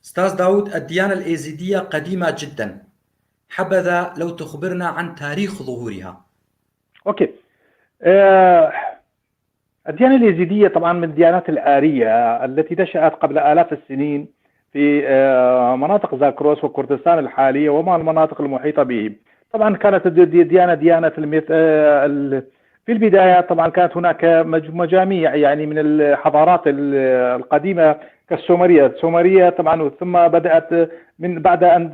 أستاذ داود، الديانة الإيزيدية قديمة جدا، حبذا لو تخبرنا عن تاريخ ظهورها. اوكي. آه، الديانة اليزيدية طبعا من الديانات الآرية التي نشأت قبل آلاف السنين في مناطق زاكروس وكردستان الحالية وما المناطق المحيطة به. طبعا كانت الديانة ديانة في البداية طبعا كانت هناك مجاميع يعني من الحضارات القديمة كالسومرية. السومرية طبعا ثم بدأت من بعد أن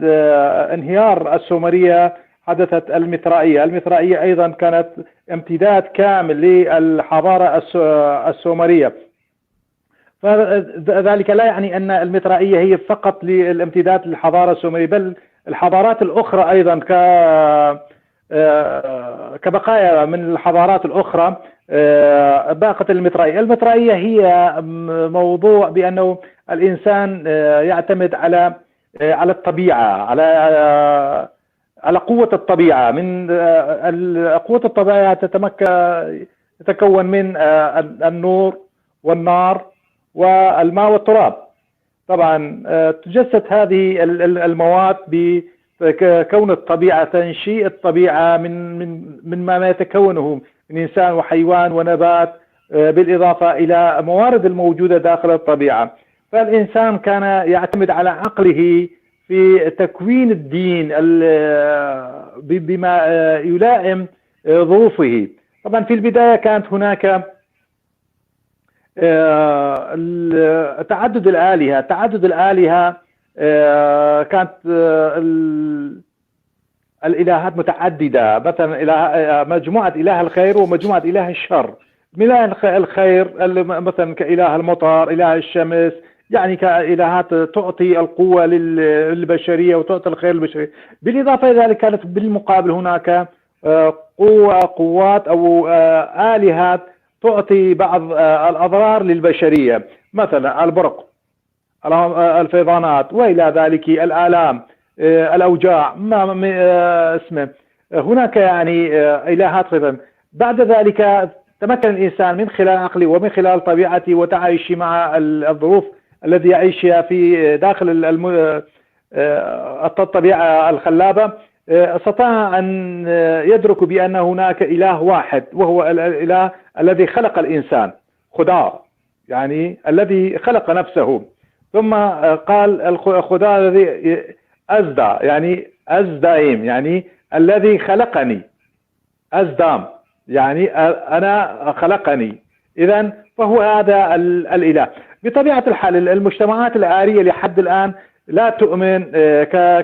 انهيار السومرية حدثت المثرائية. المثرائية أيضا كانت امتداد كامل للحضارة السومرية. فذلك لا يعني أن المثرائية هي فقط للامتداد للحضارة السومرية، بل الحضارات الأخرى أيضا كبقايا من الحضارات الأخرى باقت المثرائية. المثرائية هي موضوع بأنه الإنسان يعتمد على الطبيعة، على قوة الطبيعة. من قوة الطبيعة تتكون من النور والنار والماء والتراب. طبعا تجسد هذه المواد بكون الطبيعة، تنشيء الطبيعة من ما يتكونه من إنسان وحيوان ونبات، بالإضافة إلى موارد الموجودة داخل الطبيعة. فالإنسان كان يعتمد على عقله في تكوين الدين بما يلائم ظروفه. طبعا في البداية كانت هناك تعدد الآلهة. كانت الإلهات متعددة، مثلا مجموعة إله الخير ومجموعة إله الشر. إله الخير مثلا كإله المطر، إله الشمس، يعني كإلهات تعطي القوة للبشرية وتعطي الخير للبشرية. بالإضافة إلى ذلك كانت بالمقابل هناك قوات أو آلهات تعطي بعض الأضرار للبشرية، مثلا البرق، الفيضانات، وإلى ذلك الآلام، الأوجاع، ما اسمه. هناك يعني إلهات غير. بعد ذلك تمكن الإنسان من خلال عقله ومن خلال طبيعته وتعايشه مع الظروف الذي يعيشها في داخل الطبيعة الخلابة، استطاع أن يدرك بأن هناك إله واحد، وهو الإله الذي خلق الإنسان، خدا، يعني الذي خلق نفسه. ثم قال الخدا الذي أزدى، يعني أزدايم، يعني الذي خلقني، أزدام يعني أنا خلقني. إذن فهو هذا الإله. بطبيعة الحال المجتمعات الآرية لحد الآن لا تؤمن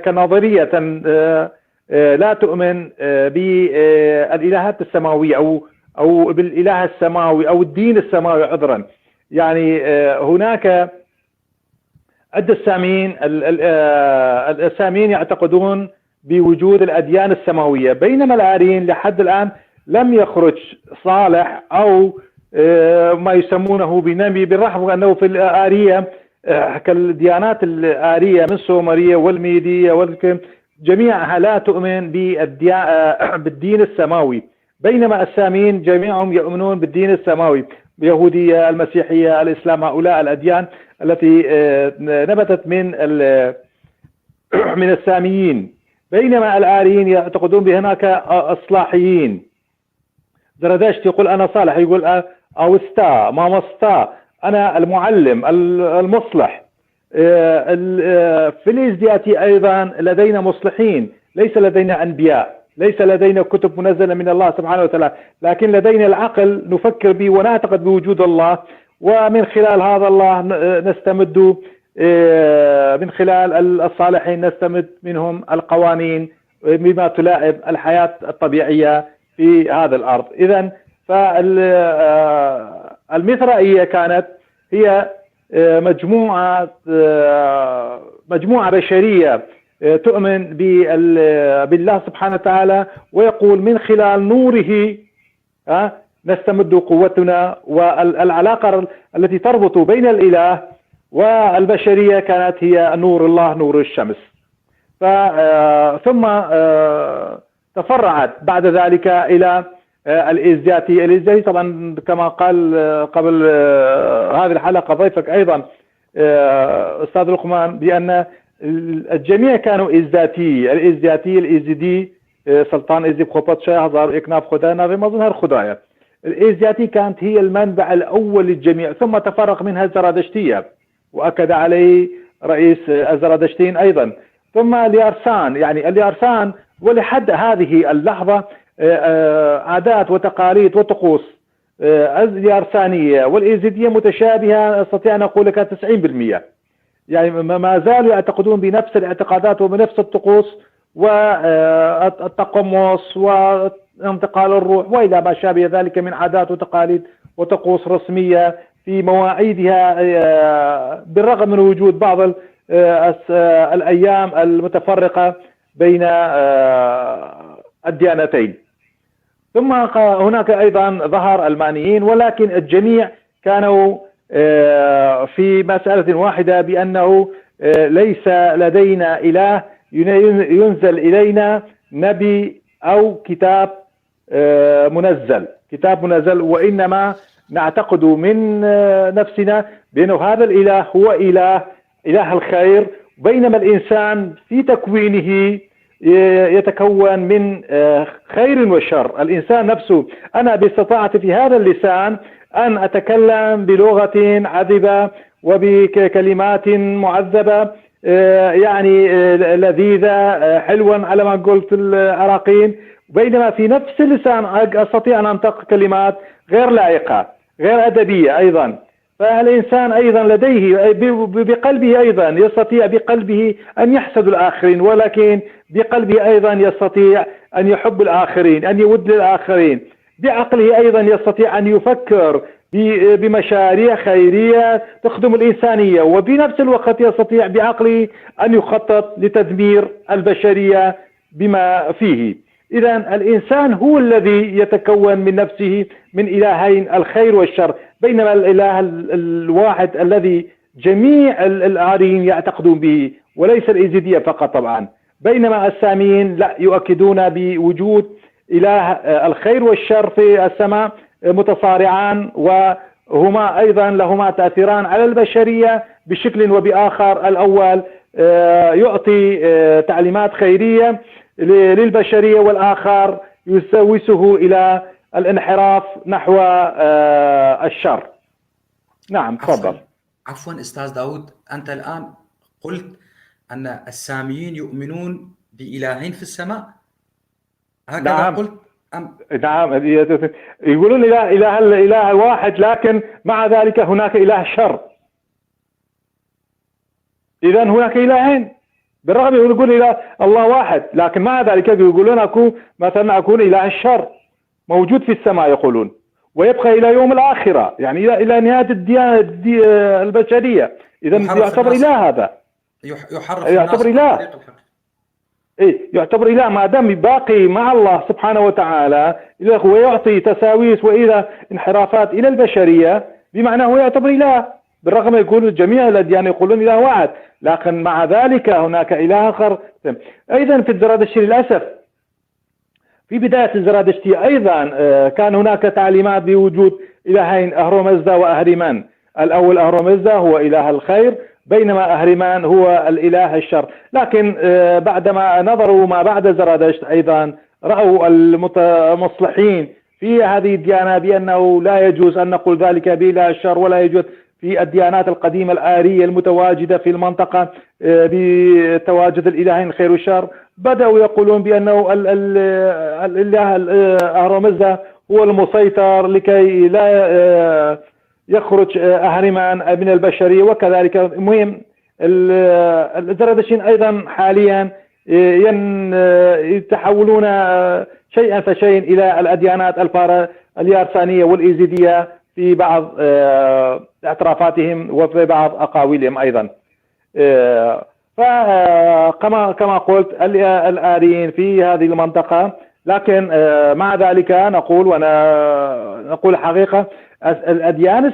كنظرية، لا تؤمن بالإلهات السماوية أو بالإله السماوي أو الدين السماوي عذرا. يعني هناك عدة الساميين يعتقدون بوجود الأديان السماوية، بينما الآريين لحد الآن لم يخرج صالح أو ما يسمونه بنبي، بالرغم أنه في الآرية كالديانات الآرية من السومرية والميدية جميعها لا تؤمن بالدين السماوي، بينما الساميين جميعهم يؤمنون بالدين السماوي، اليهودية، المسيحية، الإسلام، هؤلاء الأديان التي نبتت من الساميين. بينما الآريين يعتقدون بهناك إصلاحيين. زرادشت يقول أنا صالح، يقول أوستا ما مستا، أنا المعلم المصلح. في الإزدياتي أيضا لدينا مصلحين، ليس لدينا أنبياء، ليس لدينا كتب منزلة من الله سبحانه وتعالى، لكن لدينا العقل نفكر به ونعتقد بوجود الله، ومن خلال هذا الله نستمد، من خلال الصالحين نستمد منهم القوانين بما تلائم الحياة الطبيعية في هذا الأرض. إذن فالمثرائية كانت هي مجموعة بشرية تؤمن بالله سبحانه وتعالى، ويقول من خلال نوره نستمد قوتنا. والعلاقة التي تربط بين الإله والبشرية كانت هي نور الله، نور الشمس. ثم تفرعت بعد ذلك إلى الإزدياتي. الإزدياتي طبعا كما قال قبل هذه الحلقة ضيفك أيضا أستاذ لقمان بأن الجميع كانوا إزداتي الإزدي سلطان إزدي بخوبات شاه هزار إكناف خدانا في مظهر خدايا. الإزدياتي كانت هي المنبع الأول للجميع، ثم تفرق منها الزرادشتية وأكد عليه رئيس الزرادشتيين أيضا، ثم اليارسان. يعني اليارسان ولحد هذه اللحظة عادات وتقاليد وطقوس اليارسانية والإيزيدية متشابهة، أستطيع أن أقول لك 90%. يعني ما زالوا يعتقدون بنفس الاعتقادات وبنفس الطقوس والتقمص وانتقال الروح وإلى ما شابه ذلك من عادات وتقاليد وطقوس رسمية في مواعيدها، بالرغم من وجود بعض الأيام المتفرقة بين الديانتين. ثم هناك أيضا ظهر المانيين، ولكن الجميع كانوا في مسألة واحدة، بأنه ليس لدينا إله ينزل إلينا نبي أو كتاب منزل، وإنما نعتقد من نفسنا بأنه هذا الإله هو إله الخير، بينما الإنسان في تكوينه يتكون من خير وشر. الإنسان نفسه، أنا باستطاعتي في هذا اللسان أن أتكلم بلغة عذبة وبكلمات معذبة يعني لذيذة حلوا على ما قلت العراقيين، بينما في نفس اللسان أستطيع أن أنطق كلمات غير لائقة غير أدبية أيضا. فالإنسان أيضا لديه بقلبه أيضا يستطيع بقلبه أن يحسد الآخرين، ولكن بقلبه أيضا يستطيع أن يحب الآخرين، أن يود للآخرين. بعقله أيضا يستطيع أن يفكر بمشاريع خيرية تخدم الإنسانية، وبنفس الوقت يستطيع بعقله أن يخطط لتدمير البشرية بما فيه. إذا الإنسان هو الذي يتكون من نفسه من إلهين الخير والشر، بينما الإله الواحد الذي جميع الآريين يعتقدون به، وليس الإيزيدية فقط طبعا. بينما الساميين لا، يؤكدون بوجود إله الخير والشر في السماء متصارعان، وهما أيضا لهما تأثيران على البشرية بشكل وبآخر. الأول يعطي تعليمات خيرية للبشرية، والآخر يسوسه إلى الانحراف نحو الشر. نعم تفضل. عفوا أستاذ داود، أنت الآن قلت أن الساميين يؤمنون بإلهين في السماء، هكذا نعم. قلت نعم، يقولون إله واحد، لكن مع ذلك هناك إله شر. إذن هناك إلهين، بالرغم يقول إله الله واحد، لكن مع ذلك يقولون أكون إله الشر موجود في السماء يقولون، ويبقى إلى يوم الآخرة، يعني إلى نهاية الديانة البشرية. إذن يعتبر إله، هذا يعتبر إله. يعتبر إله ما دام باقي مع الله سبحانه وتعالى، ويعطي تساويس وإلى انحرافات إلى البشرية، بمعنى هو يعتبر إله، بالرغم يقول جميع الأديان يقولون إله واحد، لكن مع ذلك هناك إله آخر. أيضا في الزرادشتي للأسف في بداية الزرادشتي أيضا كان هناك تعليمات بوجود إلهين، أهرمزدا وأهريمان. الأول أهرمزدا هو إله الخير، بينما أهريمان هو الإله الشر. لكن بعدما نظروا ما بعد زرادشت أيضا رأوا المصلحين في هذه الديانة بأنه لا يجوز أن نقول ذلك بإله الشر، ولا يجوز في الديانات القديمة الآرية المتواجدة في المنطقة بتواجد الإلهين الخير والشر. بدأوا يقولون بأنه الإله أهرمزدا هو المسيطر لكي لا يخرج أهرمان من البشرية، وكذلك مهم الزرادشتيين أيضا حاليا يتحولون شيئا فشيئا إلى الأديانات اليارسانية والإيزيدية في بعض اعترافاتهم وفي بعض أقاويلهم أيضا. فكما قلت الآريين في هذه المنطقة، لكن مع ذلك نقول حقيقة الأديان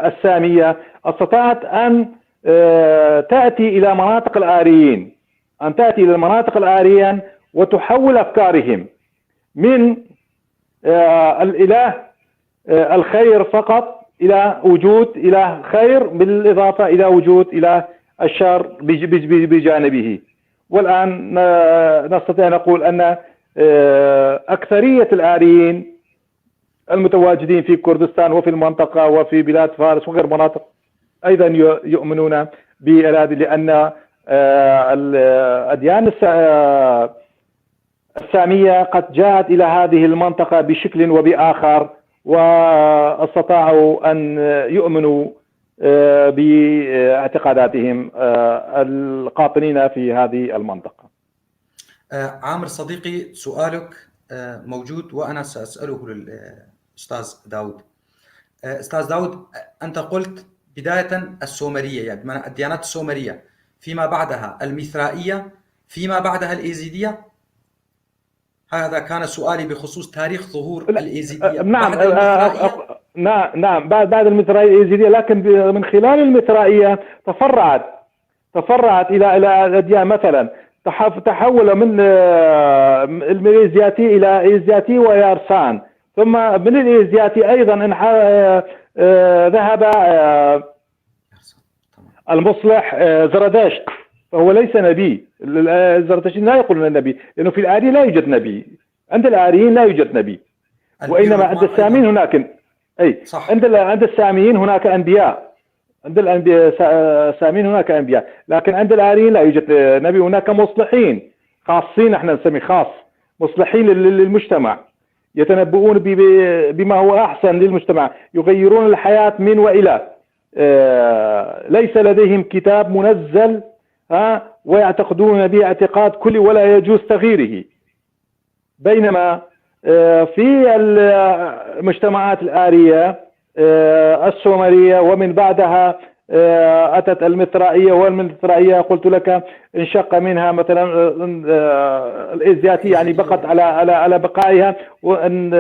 السامية استطاعت أن تأتي إلى مناطق الآريين، وتحول أفكارهم من الإله الخير فقط إلى وجود إله خير بالإضافة إلى وجود إله الشر بجانبه. والآن نستطيع نقول أن أكثرية الآريين المتواجدين في كردستان وفي المنطقة وفي بلاد فارس وغير مناطق أيضا يؤمنون بهذه، لأن الأديان السامية قد جاءت إلى هذه المنطقة بشكل وبآخر، واستطاعوا أن يؤمنوا باعتقاداتهم القاطنين في هذه المنطقة. عامر صديقي، سؤالك موجود وأنا سأسأله للأستاذ داود. أستاذ داود، أنت قلت بداية السومرية، يعني الديانات السومرية، فيما بعدها المثرائية، فيما بعدها الإيزيدية. هذا كان سؤالي بخصوص تاريخ ظهور الإيزيدية. نعم، بعد المثرائية. نعم بعد المثرائية الإيزيدية، لكن من خلال المثرائية تفرعت إلى الأديان. مثلا تحول من الإيزياتي إلى إيزياتي ويارسان، ثم من الإيزياتي أيضا ذهب المصلح زرادشت، فهو ليس نبي. الزرادشتيين لا يقولون النبي، لأنه في الآري لا يوجد نبي، عند الآريين لا يوجد نبي، وإنما عند الساميين هناك عند الساميين هناك أنبياء، عند الساميين هناك أنبياء، لكن عند الآريين لا يوجد نبي. هناك مصلحين خاصين، احنا نسميه خاص، مصلحين للمجتمع، يتنبؤون بما هو أحسن للمجتمع، يغيرون الحياة من وإلى. ليس لديهم كتاب منزل ويعتقدون به اعتقاد كلي ولا يجوز تغييره. بينما في المجتمعات الآرية السومرية ومن بعدها أتت المثرائية، والمثرائية قلت لك انشق منها مثلا الإيزياتي، يعني بقت على بقائها، وأن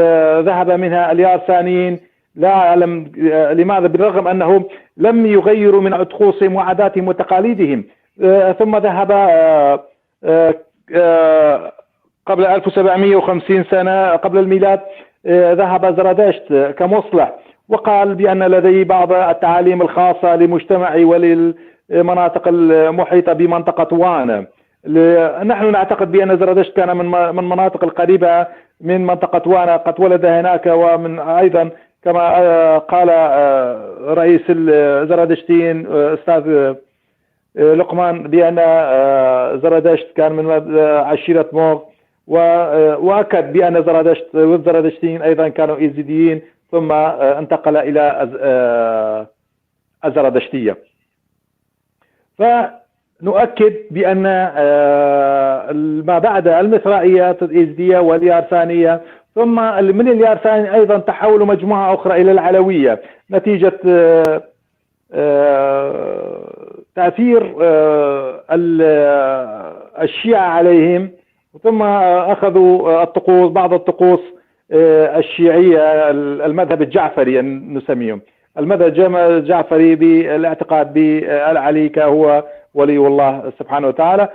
ذهب منها اليارسانيين. لا أعلم لماذا، بالرغم أنهم لم يغيروا من طقوسهم وعاداتهم وتقاليدهم. ثم ذهب قبل 1750 سنة قبل الميلاد، ذهب زرادشت كمصلح وقال بأن لديه بعض التعاليم الخاصة لمجتمعي وللمناطق المحيطة بمنطقة وانا. نحن نعتقد بأن زرادشت كان من مناطق القريبة من منطقة وانا، قد ولد هناك، ومن أيضا كما قال رئيس الزرادشتيين أستاذ لقمان بأن زرادشت كان من عشيرة موغ، وأكد بأن زرادشت والزرادشتيين أيضا كانوا إيزيديين، ثم انتقل إلى الزرادشتية. فنؤكد بأن ما بعد المثرائية الإيزيدية واليارسانية، ثم من اليارسانية أيضا تحولوا مجموعة أخرى إلى العلوية نتيجة تأثير الشيعة عليهم، ثم أخذوا الطقوس، بعض الطقوس الشيعية، المذهب الجعفري نسميهم، المذهب الجعفري بالاعتقاد بالعلي كهو ولي الله سبحانه وتعالى،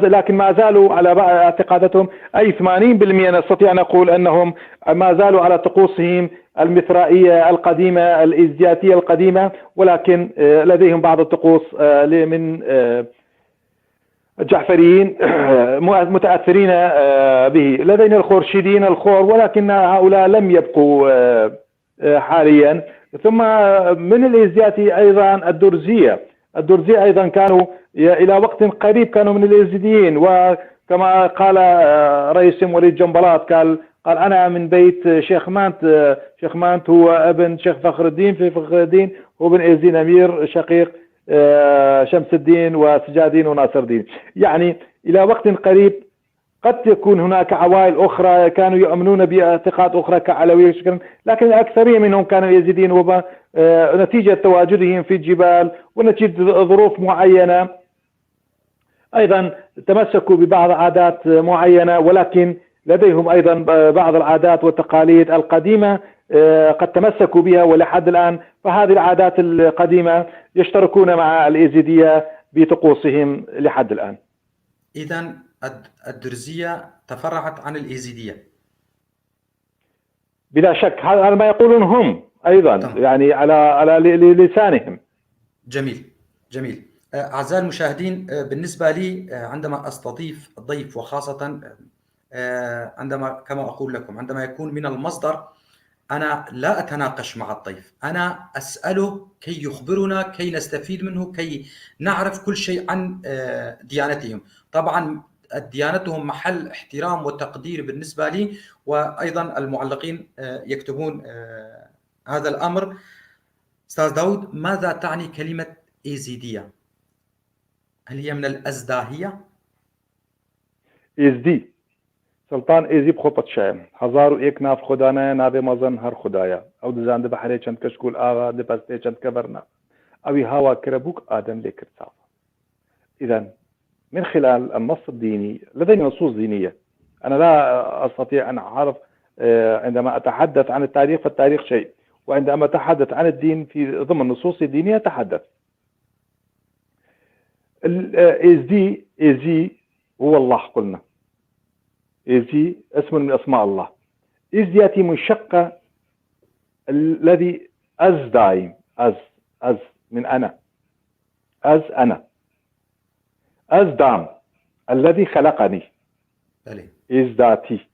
لكن ما زالوا على اعتقاداتهم، أي 80% نستطيع نقول أنهم ما زالوا على طقوسهم المثرائية القديمة الإيزياتية القديمة، ولكن لديهم بعض الطقوس من الجعفريين متأثرين به. لدينا الخورشيديين الخور، ولكن هؤلاء لم يبقوا حاليا. ثم من الإيزياتي أيضا الدرزية أيضا كانوا إلى وقت قريب كانوا من الإيزيديين، وكما قال رئيسهم وليد جنبلاط قال أنا من بيت شيخ مانت هو ابن شيخ فخر الدين، في فخر الدين هو بن إيزين أمير شقيق شمس الدين وسجادين وناصر الدين. يعني إلى وقت قريب قد تكون هناك عوائل أخرى كانوا يؤمنون باعتقاد أخرى كعلوية، لكن الأكثرية منهم كانوا يزيدين، ونتيجة تواجدهم في الجبال ونتيجة ظروف معينة أيضا تمسكوا ببعض عادات معينة، ولكن لديهم أيضا بعض العادات والتقاليد القديمة قد تمسكوا بها ولحد الآن. فهذه العادات القديمة يشتركون مع الإيزيدية بطقوسهم لحد الآن. إذن الدرزية تفرعت عن الإيزيدية بلا شك، هذا ما يقولون هم، أيضا تمام. يعني على لسانهم. جميل جميل. أعزائي المشاهدين، بالنسبة لي عندما أستضيف الضيف، وخاصة عندما كما أقول لكم عندما يكون من المصدر، أنا لا أتناقش مع الضيف، أنا أسأله كي يخبرنا، كي نستفيد منه، كي نعرف كل شيء عن ديانتهم. طبعا ديانتهم محل احترام وتقدير بالنسبة لي، وأيضا المعلقين يكتبون هذا الأمر. أستاذ داود، ماذا تعني كلمة إيزيدية؟ هل هي من الأزداهية؟ إزدي سلطان إيزي بخطة شايم هزارو إيك ناف خدانا نابي مزن هر خدايا أو دزان دي بحري چند كشكول آغا دي بستي چند كبرنا أوي هوا كربوك آدم ليكر صافا. إذن من خلال النص الديني لدينا نصوص دينية. أنا لا أستطيع أن أعرف عندما أتحدث عن التاريخ فالتاريخ شيء، وعندما أتحدث عن الدين في ضمن النصوص الدينية أتحدث. إزدي هو الله قلنا، إزدي اسم من أسماء الله. إز يأتي من شقة الذي أز دايم، أز من أنا، أنا أزدام الذي خلقني. إزداتي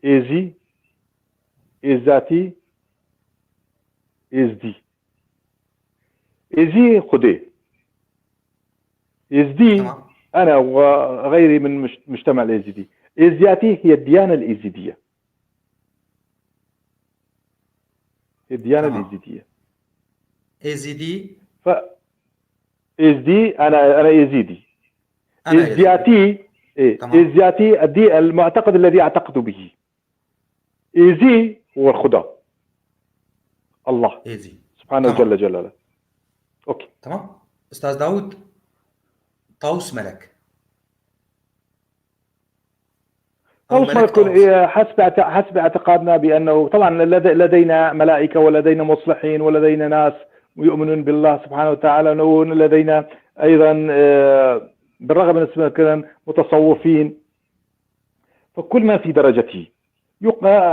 إزي إزداتي إزدي إزي خدي إزدي أنا وغيري من مجتمع الإزدي. إزداتي هي الديانة الإزدية، هي الديانة الإزدية. إزدي إزدي أنا يزيدي. إزدياتي إزدياتي المعتقد الذي أعتقد به. إزي هو الخدا الله إزي سبحانه جل جلاله. أوكي تمام. أستاذ داود، طاووس ملك. طاووس ملك حسب اعتقادنا بأنه طبعا لدينا ملائكة ولدينا مصلحين ولدينا ناس يؤمنون بالله سبحانه وتعالى، ولدينا أيضا بالرغم من اسمه كذا متصوفين، فكل ما في درجته.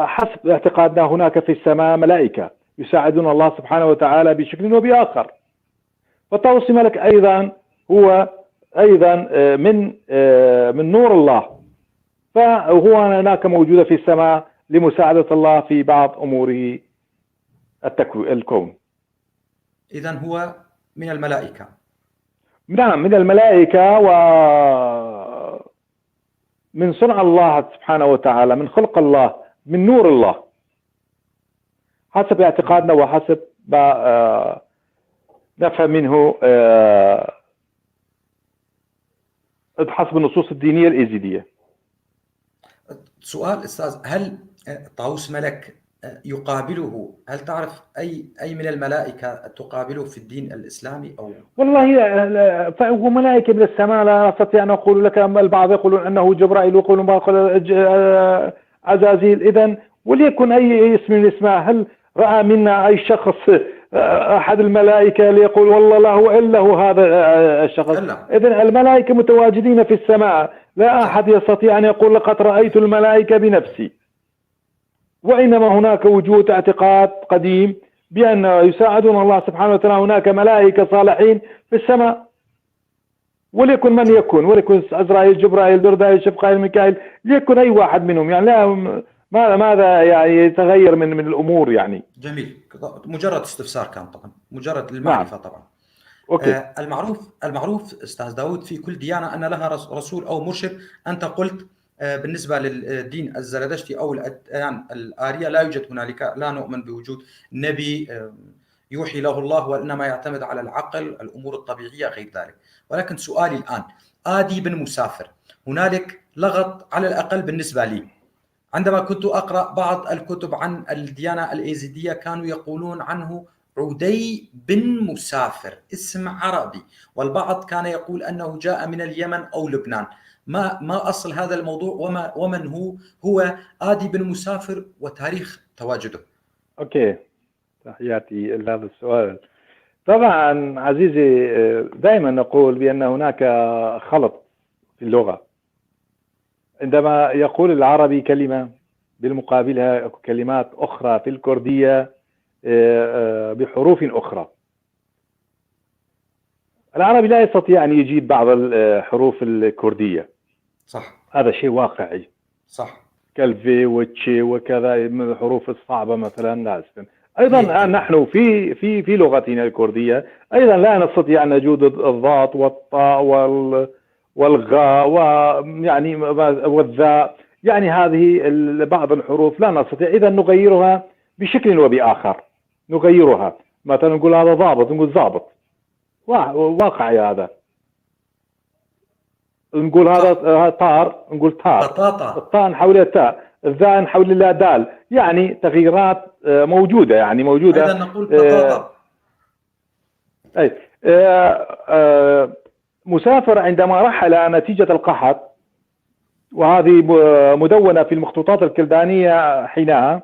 حسب اعتقادنا هناك في السماء ملائكة يساعدون الله سبحانه وتعالى بشكل وبآخر. فطاووس ملك أيضا هو أيضا من نور الله، فهو هناك موجودة في السماء لمساعدة الله في بعض أموره الكون. إذن هو من الملائكة. نعم من الملائكة ومن صنع الله سبحانه وتعالى، من خلق الله، من نور الله، حسب اعتقادنا وحسب ما نفهم منه حسب النصوص الدينية الإيزيدية. سؤال أستاذ، هل طاووس ملك يقابله، هل تعرف أي من الملائكة تقابله في الدين الإسلامي أو؟ والله فهو ملائكة من السماء، لا أستطيع أن أقول لك. البعض يقولون أنه جبرائيل ويقولون عزازيل. إذن وليكن أي اسم من الأسماء. هل رأى منا أي شخص أحد الملائكة ليقول والله لا هو إلا هو هذا الشخص؟ إذن الملائكة متواجدين في السماء، لا أحد يستطيع أن يقول لقد رأيت الملائكة بنفسي. وإنما هناك وجود اعتقاد قديم بأن يساعدون الله سبحانه وتعالى، هناك ملائكة صالحين في السماء، وليكن من يكن، وليكن عزرائيل، جبرائيل، دردائيل، شفقائيل، ميكائيل، ليكن أي واحد منهم. يعني لا ماذا يعني يتغير من الأمور يعني. جميل، مجرد استفسار كان طبعا، مجرد المعرفة. نعم. طبعا. أوكي. المعروف أستاذ داود في كل ديانة أن لها رسول أو مرشد. أنت قلت بالنسبة للدين الزرادشتي أو الأديان الآرية لا يوجد هنالك، لا نؤمن بوجود نبي يوحي له الله، وإنما يعتمد على العقل، الأمور الطبيعية، غير ذلك. ولكن سؤالي الآن، آدي بن مسافر، هنالك لغط على الأقل بالنسبة لي. عندما كنت أقرأ بعض الكتب عن الديانة الإيزيدية كانوا يقولون عنه عدي بن مسافر، اسم عربي، والبعض كان يقول أنه جاء من اليمن أو لبنان. ما أصل هذا الموضوع ومن هو آدي بن مسافر وتاريخ تواجده؟ أوكي، تحياتي لهذا السؤال. طبعا عزيزي، دائما نقول بأن هناك خلط في اللغة. عندما يقول العربي كلمة بالمقابلها كلمات أخرى في الكردية بحروف أخرى. العربي لا يستطيع أن يجيد بعض الحروف الكردية. صح. هذا شيء واقعي. صح. كالفي والتشي وكذا من الحروف الصعبة مثلا لا أستطيع. أيضا نحن في لغتنا الكردية أيضا لا نستطيع أن نجود الضاد والطاء والغاء ويعني والذاء، يعني هذه بعض الحروف لا نستطيع، إذا نغيرها بشكل وبآخر، نغيرها مثلا نقول هذا ضابط نقول ضابط، واقعي هذا. نقول هذا طار نقول طار، الطاء نحولها تاء، الذاء نحول لها دال، يعني تغييرات موجودة، يعني موجودة. أيضا نقول بطاطا. أي مسافر عندما رحل نتيجة القحط، وهذه مدونة في المخطوطات الكلدانية حينها،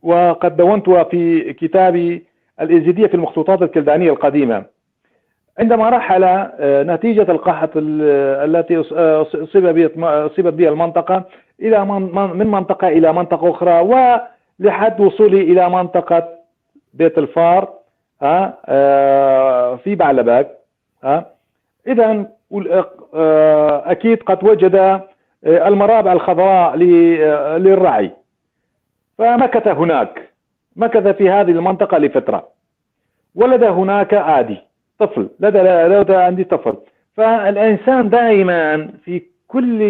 وقد دونتها في كتابي الإزيدية في المخطوطات الكلدانية القديمة. عندما رحل نتيجة القحط التي أصيبت بها المنطقة من منطقة إلى منطقة أخرى، ولحد وصوله إلى منطقة بيت الفار في بعلبك. إذن أكيد قد وجد المرابع الخضراء للرعي، فمكث هناك، مكث في هذه المنطقة لفترة. ولد هناك آدي، طفل، لدى عندي طفل. فالإنسان دائما في كل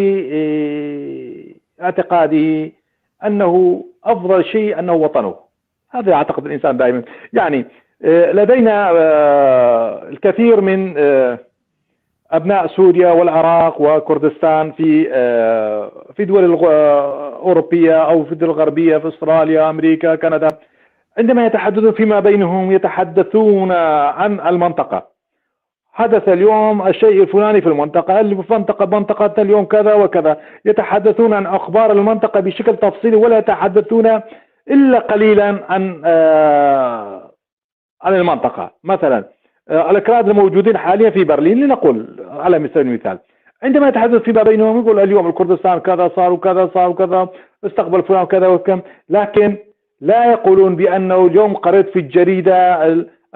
اعتقاده أنه أفضل شيء أنه وطنه، هذا يعتقد الإنسان دائما. يعني لدينا الكثير من أبناء سوريا والعراق وكردستان في دول أوروبية أو في الدول الغربية، في أستراليا، أمريكا، كندا، عندما يتحدثون فيما بينهم يتحدثون عن المنطقة. حدث اليوم الشيء الفلاني في المنطقة، منطقة اليوم كذا وكذا، يتحدثون عن أخبار المنطقة بشكل تفصيلي، ولا يتحدثون إلا قليلا عن المنطقة. مثلا الأكراد الموجودين حاليا في برلين لنقول على سبيل المثال، عندما يتحدث فيما بينهم يقول اليوم الكردستان كذا صار وكذا صار وكذا، استقبل فلان كذا وكم، لكن لا يقولون بأنه اليوم قرأت في الجريدة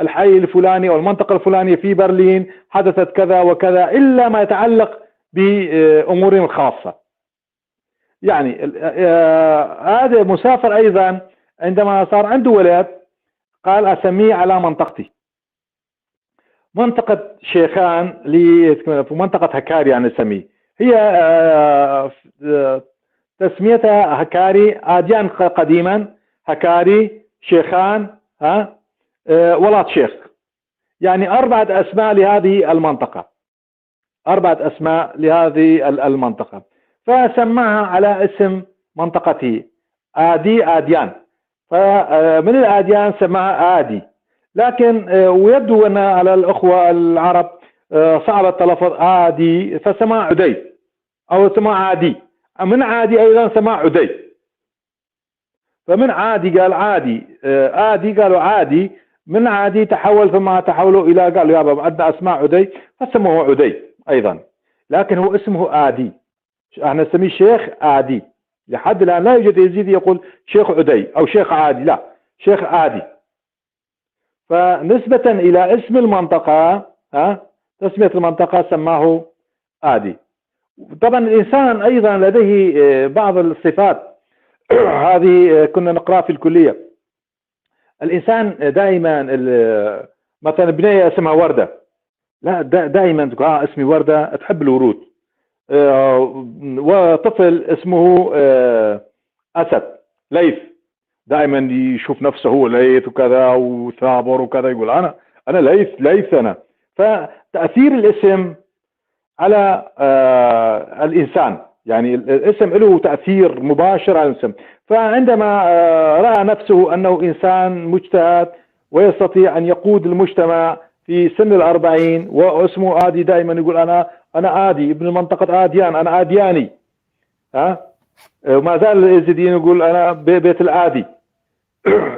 الحي الفلاني أو المنطقة الفلانية في برلين حدثت كذا وكذا، إلا ما يتعلق بأمورهم الخاصة. يعني هذا مسافر أيضا عندما صار عنده ولد قال أسميه على منطقتي، منطقة شيخان في منطقة هكاري، يعني نسميه، هي تسميتها هكاري، آديان قديما، هكاري، شيخان، ولات شيخ، يعني 4 أسماء لهذه المنطقة، 4 أسماء لهذه المنطقة، فسماها على اسم منطقته آديان، فمن الآديان سماها آدي. لكن ويبدو أن على الأخوة العرب صعب التلفظ آدي، فسماه عدي أو سماه عادي، من عادي أيضا سماه عدي، فمن عادي قال عادي، آدي قالوا عادي، من عادي تحول، ثم تحولوا إلى قالوا يابا عندنا أسماء عدي فسموه عدي أيضا، لكن هو اسمه آدي، احنا نسميه شيخ آدي. لحد الآن لا يوجد يزيد يقول شيخ عدي أو شيخ عادي، لا، شيخ آدي. فنسبة إلى اسم المنطقة تسمية المنطقة سماه آدي. طبعا الإنسان أيضا لديه بعض الصفات هذه كنا نقرأ في الكلية. الإنسان دائما مثلا بنية اسمها وردة، لا دائما تقول اسمي وردة، تحب الورود. وطفل اسمه أسد، ليث، دائما يشوف نفسه هو ليث وكذا وثابر وكذا، يقول أنا ليث أنا. فتأثير الاسم على الإنسان، يعني الاسم له تأثير مباشر على الاسم. فعندما رأى نفسه أنه إنسان مجتهد ويستطيع أن يقود المجتمع في سن 40 واسمه آدي، دائما يقول أنا آدي ابن منطقة آديان، أنا آدياني، وما زال الإزيديين يقول أنا بيت الآدي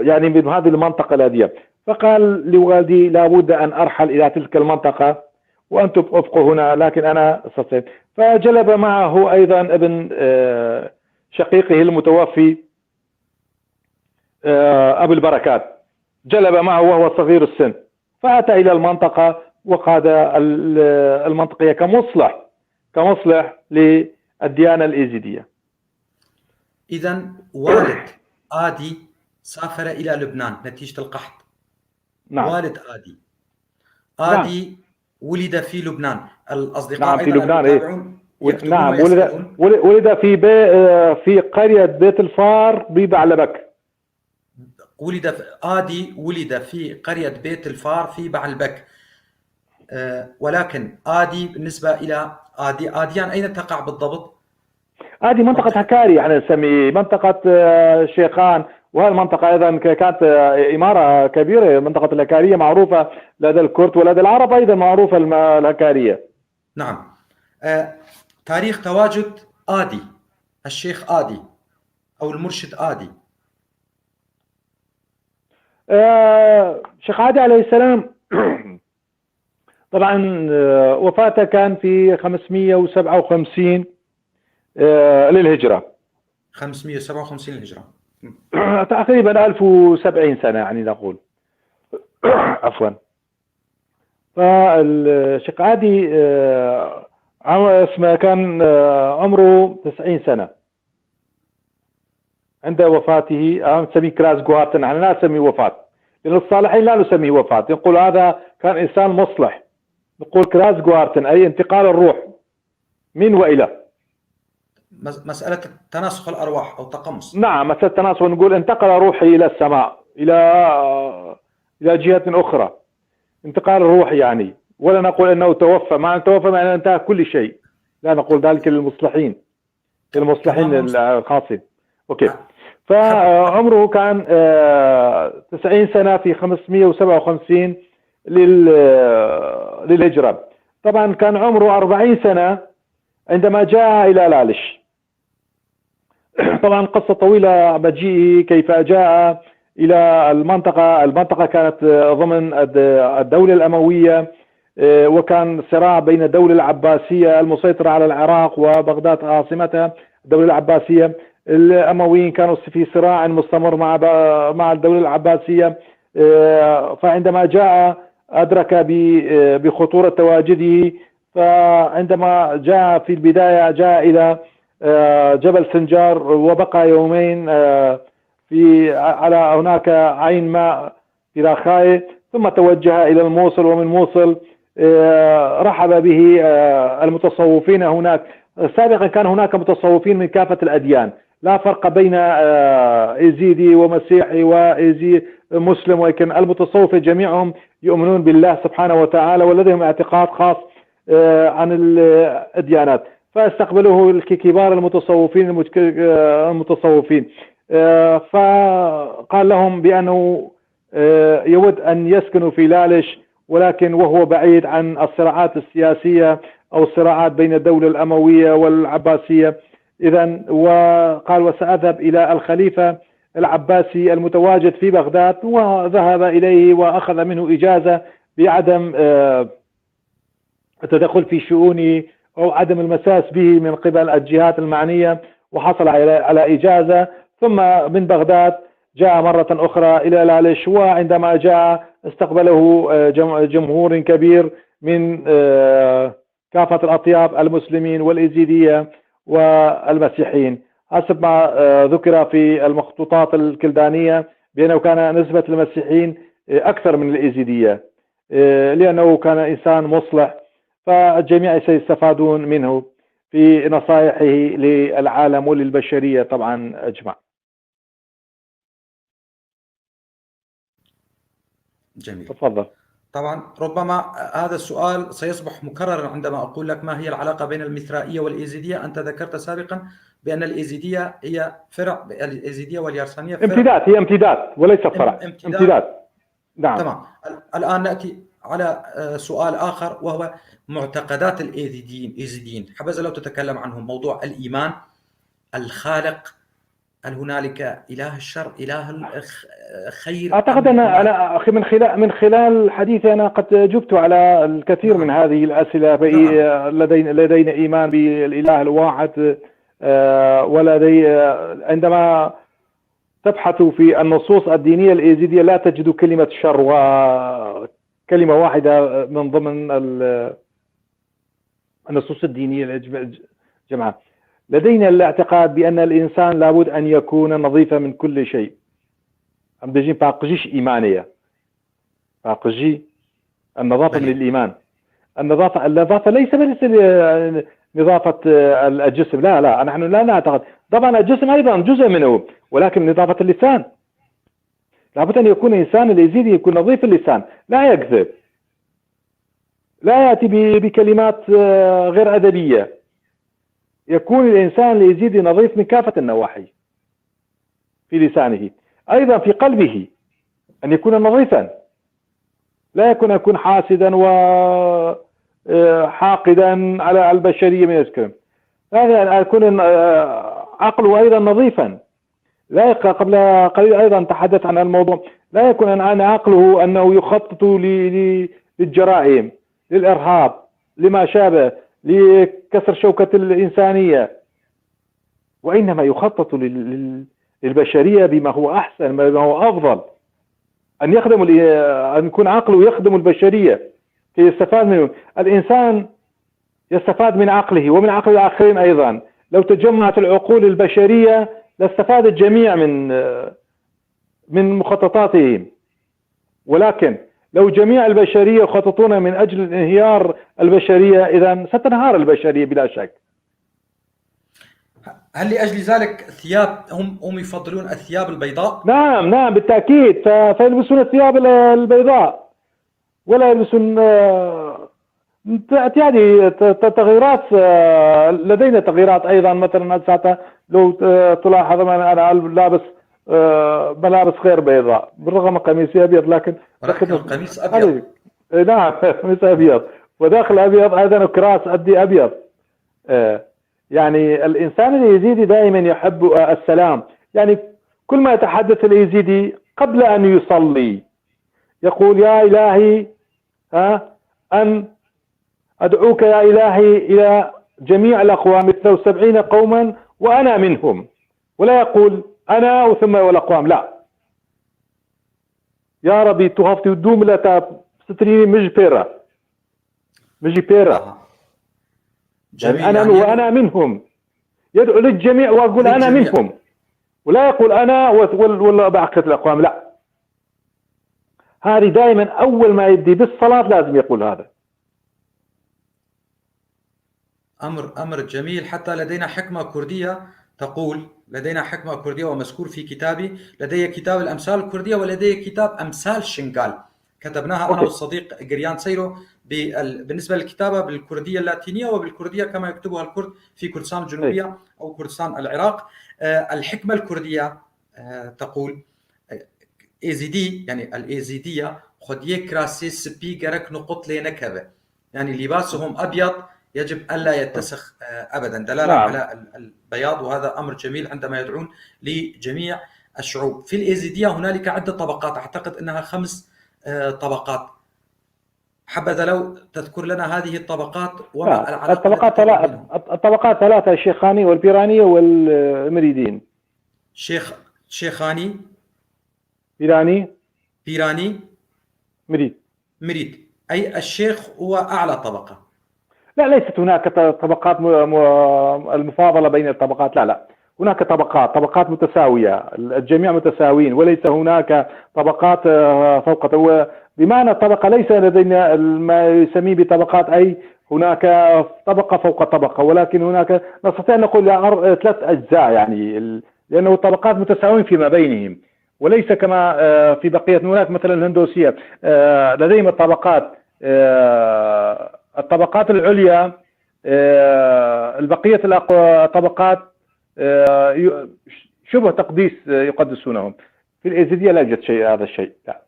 يعني من هذه المنطقة الآدية. فقال لوالدي لابد أن أرحل إلى تلك المنطقة وأنتم ابقوا هنا، لكن أنا أستطيع. فجلب معه أيضا ابن شقيقه المتوفي أبو البركات، جلب معه وهو صغير السن، فأتى إلى المنطقة وقاد المنطقة كمصلح للديانة الإيزيدية. إذا والد آدي سافر إلى لبنان نتيجة القحط. نعم. والد آدي ولد في لبنان. الأصدقاء نعم، في أيضا لبنان. المتابعون يكتبون نعم، ويسألون. ولد في قرية بيت الفار ببعلبك. آدي ولد في قرية بيت الفار في بعلبك. ولكن آدي بالنسبة إلى آديان أين تقع بالضبط؟ هذه منطقة هكاري، احنا نسميه منطقة شيخان، وهذه المنطقة أيضا كانت إمارة كبيرة. منطقة الهكارية معروفة لدى الكرد ولدى العرب أيضا معروفة الهكارية. نعم. تاريخ تواجد آدي، الشيخ آدي أو المرشد آدي. شيخ آدي عليه السلام طبعا وفاته كان في 557 للهجرة. 557 للهجرة. تقريبا 1070 سنة يعني نقول. عفوا. فالشيخ آدي اسمه كان عمره 90 سنة عند وفاته. نسميه كراس جوارتن، احنا لا نسميه وفاة، لأن الصالحين لا نسميه وفاة، نقول هذا كان إنسان مصلح. نقول كراس جوارتن أي انتقال الروح من وإلى. مسألة تناسخ الأرواح أو تقمص. نعم، مسألة تناسخ، نقول انتقل روحي إلى السماء، إلى جهة أخرى، انتقال الروح يعني. ولا نقول أنه توفى، معنى توفى معنى انتهى كل شيء، لا نقول ذلك للمصلحين الخاصين. أوكي. فعمره كان 90 سنة في 557 للهجرة. طبعا كان عمره 40 سنة عندما جاء إلى لالش. طبعا قصة طويلة مجيئه، كيف جاء إلى المنطقة كانت ضمن الدولة الأموية، وكان صراع بين الدولة العباسية المسيطرة على العراق وبغداد عاصمتها. الدولة العباسية، الأمويين كانوا في صراع مستمر مع الدولة العباسية. فعندما جاء أدرك بخطورة تواجده، فعندما جاء في البداية جاء إلى جبل سنجار، وبقى يومين على هناك عين ماء في راخاية، ثم توجه إلى الموصل، ومن موصل رحب به المتصوفين هناك. سابقا كان هناك متصوفين من كافة الأديان، لا فرق بين إيزيدي ومسيحي وإيزي مسلم، ولكن المتصوفة جميعهم يؤمنون بالله سبحانه وتعالى ولديهم اعتقاد خاص عن الديانات. فاستقبلوه كبار المتصوفين فقال لهم بأنه يود أن يسكنوا في لالش، ولكن وهو بعيد عن الصراعات السياسية أو الصراعات بين الدولة الأموية والعباسية. إذن وقال وسأذهب إلى الخليفة العباسي المتواجد في بغداد، وذهب إليه وأخذ منه إجازة بعدم التدخل في شؤونه أو عدم المساس به من قبل الجهات المعنية، وحصل على إجازة. ثم من بغداد جاء مرة أخرى إلى لالش، وعندما جاء استقبله جمهور كبير من كافة الأطياف، المسلمين والإيزيدية والمسيحيين، حسب ما ذكر في المخطوطات الكلدانية بأنه كان نسبة المسيحيين أكثر من الإيزيدية، لأنه كان إنسان مصلح، فالجميع سيستفادون منه في نصائحه للعالم وللبشرية طبعا أجمع. جميل. تفضل. طبعا ربما هذا السؤال سيصبح مكررا عندما أقول لك ما هي العلاقة بين المثرائية والإيزيدية. أنت ذكرت سابقا بأن الإيزيدية هي فرع، الإيزيدية واليارسانية فرع. هي امتداد وليس فرع. امتداد. نعم. تمام. الآن نأتي على سؤال آخر، وهو معتقدات الإيزيديين. حبذا لو تتكلم عنهم. موضوع الإيمان، الخالق، هل هنالك إله الشر، إله الخير؟ أعتقد أنا أخي من خلال حديثي أنا قد جبت على الكثير من هذه الأسئلة. لدينا إيمان بالإله الواحد ولدي عندما تبحث في النصوص الدينية الإيزيدية لا تجد كلمة شر، وكلمة واحدة من ضمن النصوص الدينية جماعة. لدينا الاعتقاد بأن الإنسان لابد أن يكون نظيفا من كل شيء. أم دجين باقجيش إيمانية، باقجي النظافة من الإيمان. النظافة ليس بس نظافة الجسم، لا نحن لا نعتقد. طبعا الجسم أيضا جزء منه، ولكن نظافة اللسان لابد أن يكون إنسان اليزيدي يكون نظيف اللسان، لا يكذب، لا يأتي بكلمات غير أدبية. يكون الإنسان اليزيدي نظيف من كافة النواحي، في لسانه أيضا في قلبه أن يكون نظيفا، لا يكون حاسدا وحاقدا على البشرية من الكلام. هذا أن يكون عقله أيضا نظيفا. لا قبل قليل أيضا تحدث عن الموضوع، لا يكون أن عقله أنه يخطط للجرائم، للإرهاب، لما شابه، لكسر شوكة الإنسانية، وإنما يخطط للبشرية بما هو أحسن، بما هو أفضل، أن يكون عقله يخدم البشرية كي يستفاد منه. الإنسان يستفاد من عقله ومن عقل الآخرين أيضا. لو تجمعت العقول البشرية لاستفاد الجميع من مخططاتهم، ولكن لو جميع البشرية يخططون من أجل انهيار البشرية، إذا ستنهار البشرية بلا شك. هل لأجل ذلك ثياب هم يفضلون الثياب البيضاء؟ نعم بالتأكيد، فيلبسون الثياب البيضاء ولا يلبسون يعني تغييرات. لدينا تغييرات أيضا، مثلا لو تلاحظ أنا لابس ملابس غير بيضاء بالرغم قميصي أبيض، لكن القميص أبيض. نعم قميص أبيض وداخل أبيض أيضا، كراس أدي أبيض. يعني الإنسان اليزيدي دائما يحب السلام. يعني كل ما يتحدث اليزيدي قبل أن يصلي يقول: يا إلهي أن أدعوك يا إلهي إلى جميع الأقوام 73 قوما وأنا منهم. ولا يقول أنا وثم والأقوام، لا، يا ربي تهفتي ودوم لا ستريني مجي بيرا يعني أنا وأنا منهم. يدعو للجميع وأقول أنا منهم، ولا يقول أنا ولا بعقد الأقوام، لا. هذه دائما أول ما يبدي بالصلاة لازم يقول هذا. أمر جميل. حتى لدينا حكمة كردية تقول، لدينا حكمة كردية ومذكور في كتابي، لدي كتاب الأمثال الكردية ولدي كتاب أمثال شنغال، كتبناها أنا والصديق قريان سيرو بالنسبة للكتابة بالكردية اللاتينية وبالكردية كما يكتبها الكرد في كردستان الجنوبية أو كردستان العراق. الحكمة الكردية تقول إيزيدي، يعني الإيزيدية خد يكراسي سبي جرك نقط لنكبة، يعني لباسهم أبيض يجب ألا يتسخ أبدا، دلالة على البياض. وهذا أمر جميل عندما يدعون لجميع الشعوب. في الإيزيدية هنالك عدة طبقات، أعتقد أنها 5 طبقات. حبذا لو تذكر لنا هذه الطبقات وما العلاقة. الطبقات 3: الشيخاني والبيراني والمريدين. شيخاني، بيراني، مريد. أي الشيخ هو أعلى طبقة؟ لا، ليست هناك طبقات المفاضلة بين الطبقات، لا، هناك طبقات متساوية، الجميع متساويين، وليس هناك طبقات فوق. بمعنى الطبقة ليس لدينا ما يسميه بطبقات، أي هناك طبقة فوق طبقة، ولكن هناك نستطيع أن نقول 3 أجزاء، يعني لأنه الطبقات متساويين فيما بينهم، وليس كما في بقية. هناك مثلا الهندوسية لديهم الطبقات العليا، البقية الطبقات شبه تقديس يقدسونهم. في الإيزيدية لا يوجد هذا الشيء، لا.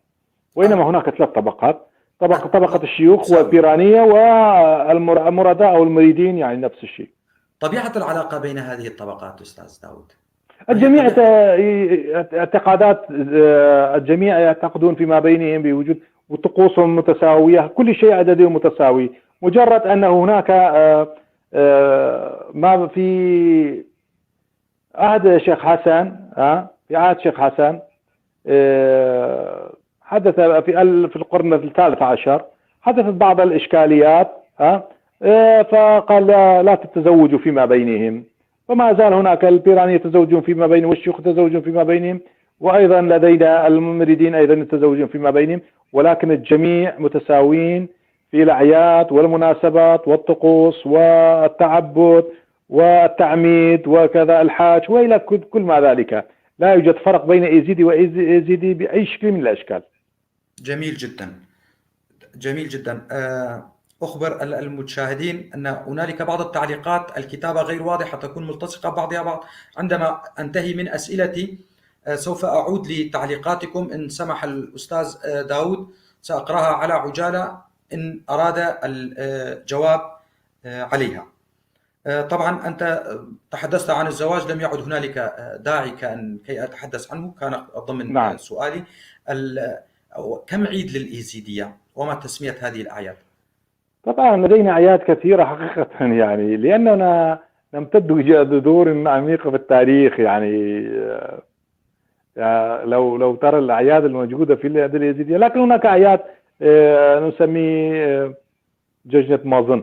وإنما هناك 3 طبقات: طبقة الشيوخ والبيرانية والمراداء أو المريدين، يعني نفس الشيء. طبيعة العلاقة بين هذه الطبقات أستاذ داود؟ الجميع اعتقادات، الجميع يعتقدون فيما بينهم بوجود، وطقوسهم متساوية، كل شيء عددي متساوي. مجرد أن هناك ما في عهد شيخ حسن، في عهد شيخ حسن حدث في القرن الثالث عشر، حدثت بعض الإشكاليات، فقال لا تتزوجوا فيما بينهم، وما زال هناك البيران يتزوجون فيما بينهم والشيوخ يتزوجون فيما بينهم، وأيضا لدينا المريدين أيضا يتزوجون فيما بينهم، ولكن الجميع متساوين في الأعياد والمناسبات والطقوس والتعبد والتعميد وكذا الحاج وإلى كل ما ذلك. لا يوجد فرق بين إيزيدي وإيزيدي بأي شكل من الأشكال. جميل جدا، جميل جدا. أخبر المشاهدين أن هنالك بعض التعليقات الكتابة غير واضحة، تكون ملتصقة بعضها بعض. عندما أنتهي من أسئلتي سوف أعود لتعليقاتكم إن سمح الأستاذ داود، سأقرأها على عجالة إن أراد الجواب عليها. طبعا أنت تحدثت عن الزواج، لم يعد هنالك داعي كي أتحدث عنه، كان ضمن نعم. سؤالي. كم عيد للإيزيدية وما تسمية هذه الأعياد؟ طبعا لدينا أعياد كثيرة حقيقة، يعني لأننا نمتد جذور عميقة في التاريخ. يعني لو ترى الأعياد الموجودة في اليزيدية، لكن هناك أعياد نسميه ججنة مازن،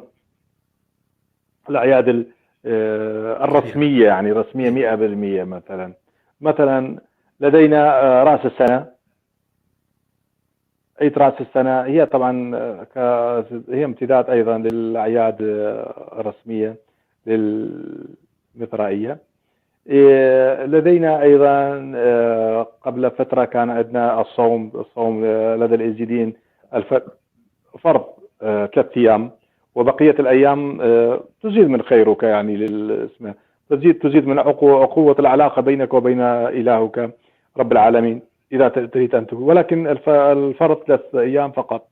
الأعياد الرسمية، يعني رسمية 100%. مثلا لدينا رأس السنة، عيد رأس السنة، هي طبعا هي امتداد أيضا للأعياد الرسمية للمثرائية. لدينا أيضا قبل فترة كان عندنا الصوم لدى الإيزيديين فرض 3 أيام، وبقية الأيام تزيد من خيرك، يعني للاسم تزيد من قوة العلاقة بينك وبين إلهك رب العالمين إذا تريد أن تكون. ولكن الفرض 3 أيام فقط،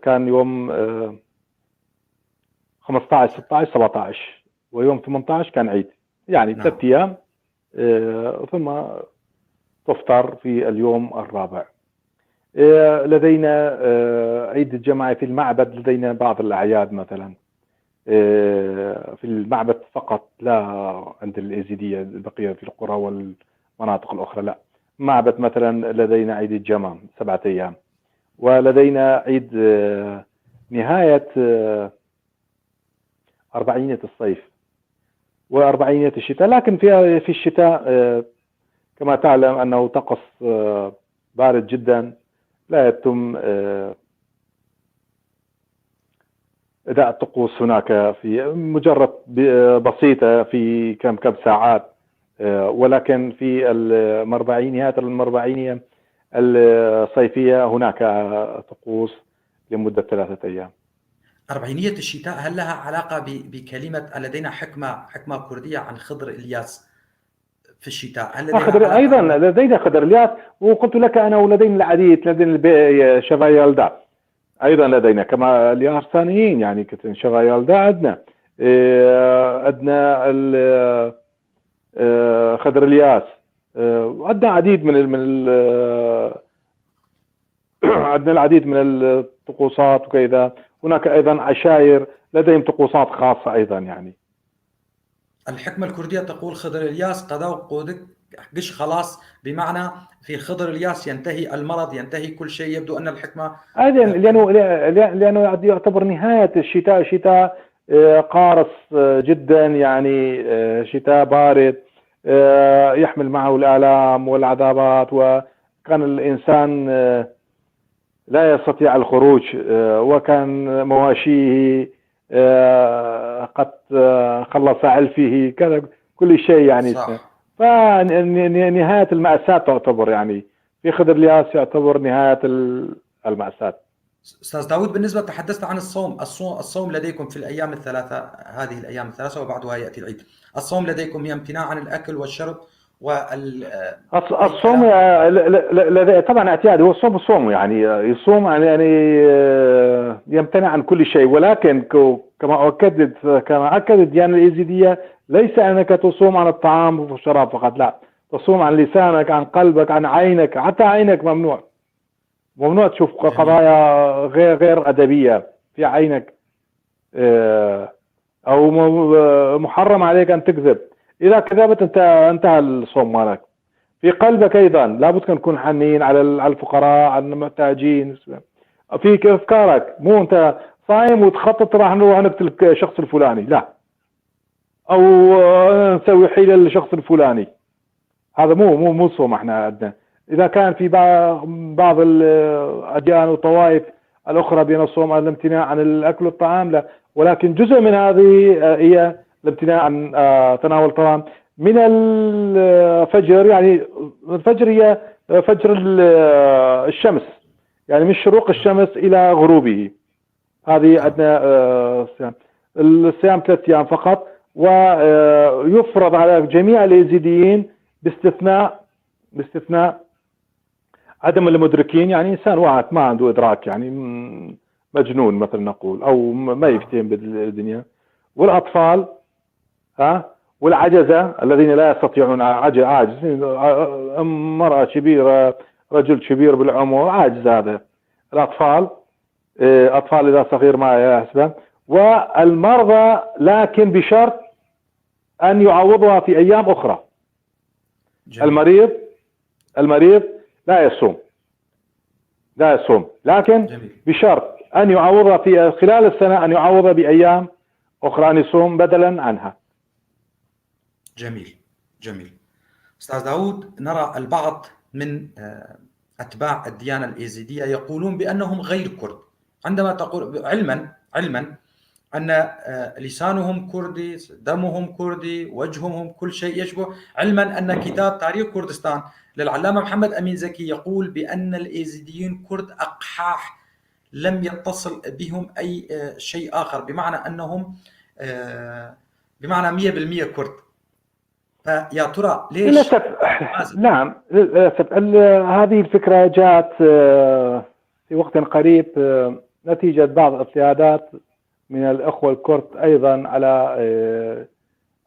كان يوم 15 16 17 ويوم 18 كان عيد، يعني 3 أيام، ثم تفطر في اليوم الرابع. لدينا عيد الجماعة في المعبد، لدينا بعض الأعياد مثلا في المعبد فقط، لا عند الإيزيدية البقية في القرى والمناطق الأخرى لا. معبد مثلا لدينا عيد الجمام 7 أيام، ولدينا عيد نهاية 40 الصيف و40 الشتاء. لكن في الشتاء كما تعلم أنه طقس بارد جدا، لا يتم أداء الطقوس هناك، في مجرد بسيطة في كم ساعات. ولكن في نهاية المربعينية الصيفية هناك طقوس لمدة 3 أيام. 40 الشتاء، هل لها علاقة بكلمة لدينا حكمة كردية عن خضر إلياس في الشتاء؟ هل لدينا أيضا لدينا خضر إلياس، وقلت لك أنا ولدينا العديد، لدينا شفايالدا أيضا لدينا كما اليارسانيين، يعني كتن شفايالدا عندنا خضر إلياس، عندنا عديد عندنا العديد من الطقوسات وكذا. هناك أيضا عشائر لديهم طقوسات خاصة أيضا. يعني الحكمة الكردية تقول خضر إلياس قضاء قودك قش خلاص، بمعنى في خضر إلياس ينتهي المرض، ينتهي كل شيء. يبدو أن الحكمة لأنه يعتبر نهاية الشتاء، شتاء قارس جدا، يعني شتاء بارد يحمل معه الآلام والعذابات، وكان الإنسان لا يستطيع الخروج، وكان مواشيه قد خلص علفه، كذا كل شيء يعني. فنهاية المأساة تعتبر، يعني في خضر إلياس يعتبر نهاية المأساة. أستاذ داود، بالنسبة تحدثت عن الصوم لديكم في الأيام الثلاثة، هذه الأيام الثلاثة وبعدها يأتي العيد. الصوم لديكم هي امتناع عن الأكل والشرب الصوم طبعا اعتيادي، هو الصوم يعني يصوم، يعني يمتنع عن كل شيء. ولكن كما أكدت الديانة الإيزيدية، ليس أنك تصوم عن الطعام والشراب فقط، لا، تصوم عن لسانك، عن قلبك، عن عينك. حتى عينك ممنوع تشوف قضايا غير أدبية في عينك، أو محرم عليك أن تكذب. إذا كذبت أنت انتهى الصوم مالك. في قلبك أيضا لابد أن تكون حنين على الفقراء، على المحتاجين. في أفكارك، مو أنت صايم وتخطط راح نروح نقتل الشخص الفلاني، لا، أو نسوي حيلة للشخص الفلاني. هذا مو صوم احنا عندنا. إذا كان في بعض الأديان والطوائف الأخرى بين الصوم الامتناع عن الأكل والطعام، لا، ولكن جزء من هذه هي الامتناع عن تناول الطعام من الفجر. يعني الفجر هي فجر الشمس، يعني من شروق الشمس إلى غروبه. هذه عندنا الصيام 3 أيام فقط، ويفرض على جميع اليزيديين باستثناء عدم المدركين، يعني إنسان واحد ما عنده إدراك، يعني مجنون مثلا نقول، أو ما يفتهم بالدنيا، والأطفال والعجزة الذين لا يستطيعون، عاجز، امرأة كبيرة، رجل كبير بالعمر، عاجز. هذا الأطفال، أطفال إذا صغير ما يحسبه، والمرضى، لكن بشرط أن يعوضها في أيام أخرى. جميل. المريض لا يصوم، لكن جميل. بشرط أن يعوضها في خلال السنة، أن يعوضها بأيام أخرى، أن يصوم بدلا عنها. جميل. أستاذ داود، نرى البعض من أتباع الديانة الإيزيدية يقولون بأنهم غير كرد، عندما تقول علما أن لسانهم كردي، دمهم كردي، وجههم كل شيء يشبه، علما أن كتاب تاريخ كردستان للعلامة محمد أمين زكي يقول بأن الإيزيديين كرد أقحاح، لم يتصل بهم أي شيء آخر، بمعنى أنهم بمعنى 100% كرد. فيا ترى ليش؟ للأسف نعم، للأسف هذه الفكرة جاءت في وقت قريب نتيجة بعض الاضطهادات من الأخوة الكرد أيضا على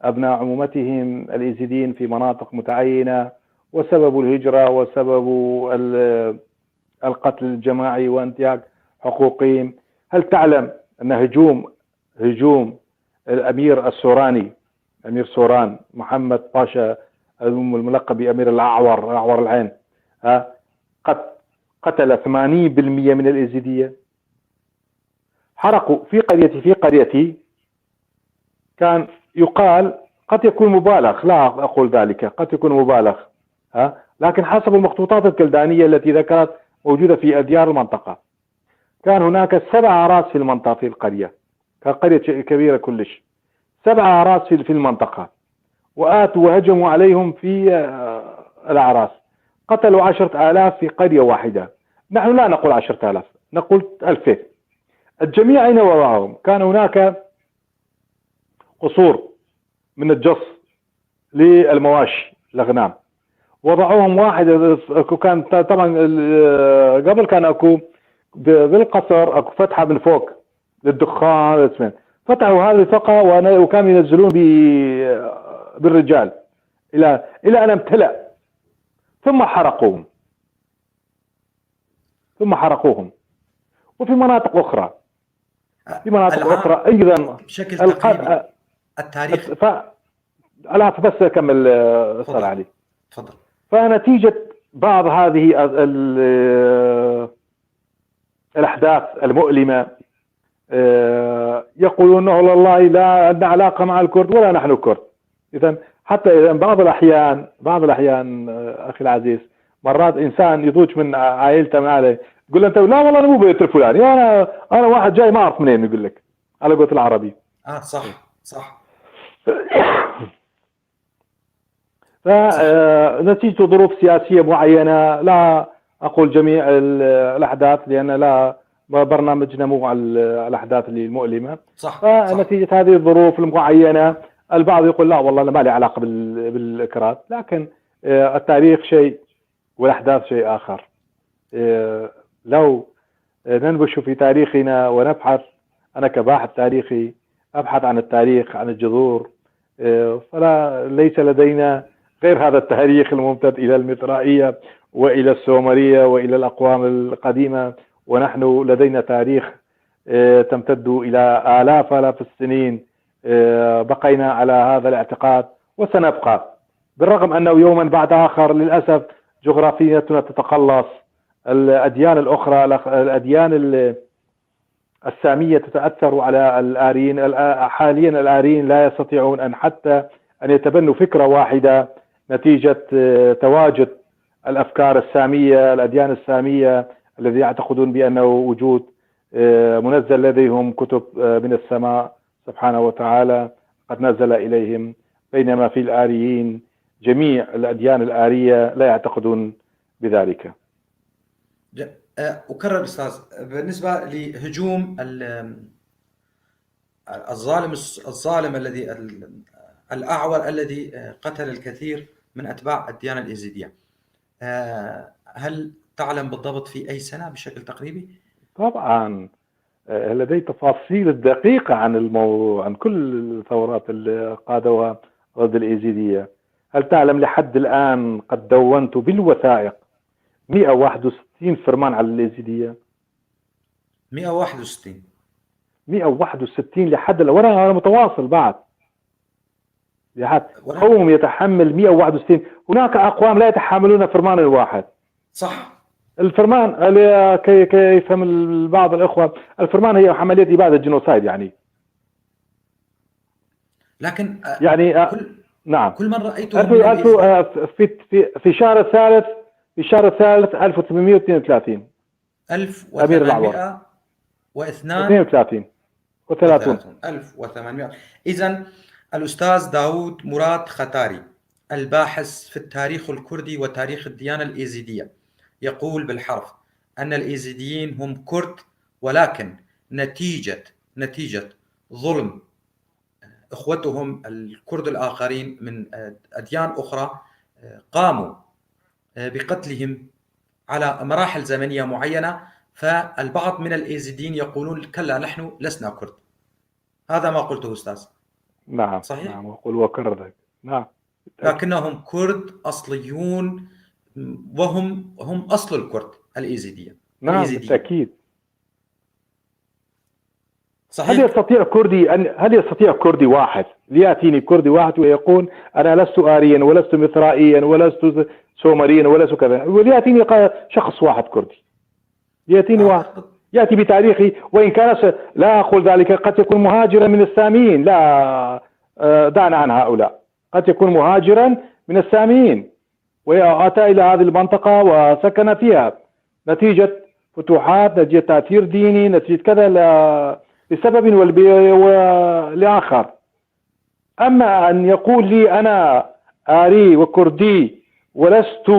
أبناء عمومتهم الإيزيديين في مناطق متعينة، وسبب الهجرة وسبب القتل الجماعي وانتهاك حقوقهم. هل تعلم أن هجوم الأمير السوراني، أمير سوران محمد باشا الملقب بأمير أعور العين، قتل 80% من الإيزيدية؟ حرقوا في قريتي كان يقال، قد يكون مبالغ، لا أقول ذلك، قد يكون مبالغ، لكن حسب المخطوطات الكلدانية التي ذكرت موجودة في أديار المنطقة، كان هناك 7 أعراس في المنطقة، في القرية، كانت قرية كبيرة كلش، 7 أعراس في المنطقة، وآتوا وهجموا عليهم في الأعراس، قتلوا 10,000 في قرية واحدة. نحن لا نقول 10,000، نقول 2000. الجميع أين وضعهم؟ كان هناك قصور من الجص للمواشي الأغنام، وضعوهم واحد. كان طبعا قبل كان اكو بالقصر اكو فتحة من فوق للدخان، فتحوا هذه الفقرة وكانوا ينزلون بالرجال إلى أن امتلأ، ثم حرقوهم. وفي مناطق أخرى، أيضا بشكل تقريبي التاريخ. لا بس أكمل أستاذ علي. تفضل. فنتيجة بعض هذه الأحداث المؤلمة يقولون أنه والله لا عندنا علاقة مع الكرد ولا نحن كرد. إذا بعض الأحيان أخي العزيز، مرات إنسان يضوج من عائلته من عليه، يقول له أنت لا والله أنا مو بيت الفلاني، أنا واحد جاي ما أعرف منين، يقول لك على قولة العربي. صح. فنتيجة ظروف سياسية معينة، لا أقول جميع الأحداث لأن لا برنامجنا مو على الأحداث اللي المؤلمة. فنتيجة هذه الظروف المعينة البعض يقول لا والله أنا ما لي علاقة بالإكراد، لكن التاريخ شيء والأحداث شيء آخر. لو ننبش في تاريخنا ونبحث، أنا كباحث تاريخي أبحث عن التاريخ، عن الجذور، ليس لدينا غير هذا التاريخ الممتد إلى المطرائية وإلى السومرية وإلى الأقوام القديمة، ونحن لدينا تاريخ تمتد إلى آلاف السنين. بقينا على هذا الاعتقاد وسنبقى، بالرغم أنه يوما بعد آخر للأسف جغرافيتنا تتقلص. الأديان الأخرى، الأديان السامية تتأثر على الآريين. حاليا الآريين لا يستطيعون أن حتى أن يتبنوا فكرة واحدة نتيجة تواجد الأفكار السامية، الأديان السامية الذي يعتقدون بأنه وجود منزل لديهم كتب من السماء سبحانه وتعالى قد نزل إليهم، بينما في الآريين جميع الأديان الآرية لا يعتقدون بذلك. أكرر أستاذ، بالنسبة لهجوم الظالم الذي الأعور الذي قتل الكثير من أتباع الديانة الإيزيدية، هل تعلم بالضبط في أي سنة بشكل تقريبي؟ طبعا لدي تفاصيل الدقيقة عن كل الثورات اللي قادوها ضد الإيزيدية. هل تعلم لحد الآن قد دونت بالوثائق 161 فرمان على الإيزيدية؟ 161 لحد الآن، وراها متواصل بعد. قوم يتحمل 161. هناك أقوام لا يتحملون فرمان واحد. صح. الفرمان كي يفهم بعض الإخوة، الفرمان هي عملية إبادة جنوسايد يعني. لكن يعني نعم، كل من رأيته في شهر الثالث 1832 أمير الأعور 1800. إذن الأستاذ داود مراد ختاري، الباحث في التاريخ الكردي وتاريخ الديانة الإيزيدية، يقول بالحرف أن الإيزيديين هم كرد، ولكن نتيجة ظلم إخوتهم الكرد الآخرين من أديان أخرى قاموا بقتلهم على مراحل زمنية معينة. فالبعض من الإيزيديين يقولون كلا نحن لسنا كرد. هذا ما قلته أستاذ. نعم صحيح؟ نعم، وقل وكرر ذلك. نعم، لكنهم كرد أصليون، وهم أصل الكرد الإيزيدية. نعم بالتأكيد. صحيح. هل يستطيع كردي واحد ليأتيني كردي واحد ويقول أنا لست آريا ولست مصرائيا ولست سومريا ولست كذا، وليأتيني شخص واحد كردي، يأتيني واحد يأتي بتاريخي، وإن كان لا أقول ذلك، قد يكون مهاجرا من الساميين، لا دعنا عن هؤلاء، قد يكون مهاجرا من الساميين وأتى إلى هذه المنطقة وسكن فيها نتيجة فتوحات، نتيجة تأثير ديني، نتيجة كذا لسبب ولآخر. أما أن يقول لي أنا آري وكردي ولست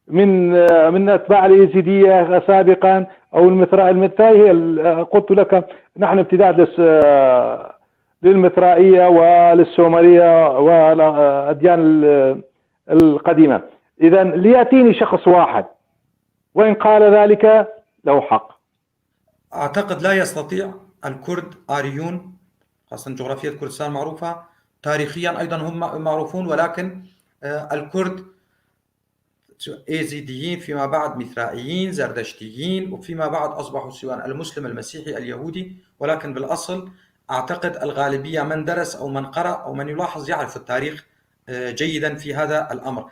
من أتباع الإيزيدية سابقا أو المثرائي، قلت لك نحن امتداد للمثرائية وللسومرية والأديان القديمة. إذا ليأتيني شخص واحد وإن قال ذلك له حق. أعتقد لا يستطيع. الكرد آريون، خاصة جغرافية كردستان معروفة، تاريخيا أيضا هم معروفون، ولكن الكرد إيزيديين، فيما بعد مثرائيين، زردشتيين، وفيما بعد أصبحوا سواء المسلم المسيحي اليهودي، ولكن بالأصل أعتقد الغالبية من درس أو من قرأ أو من يلاحظ يعرف التاريخ جيدا في هذا الأمر.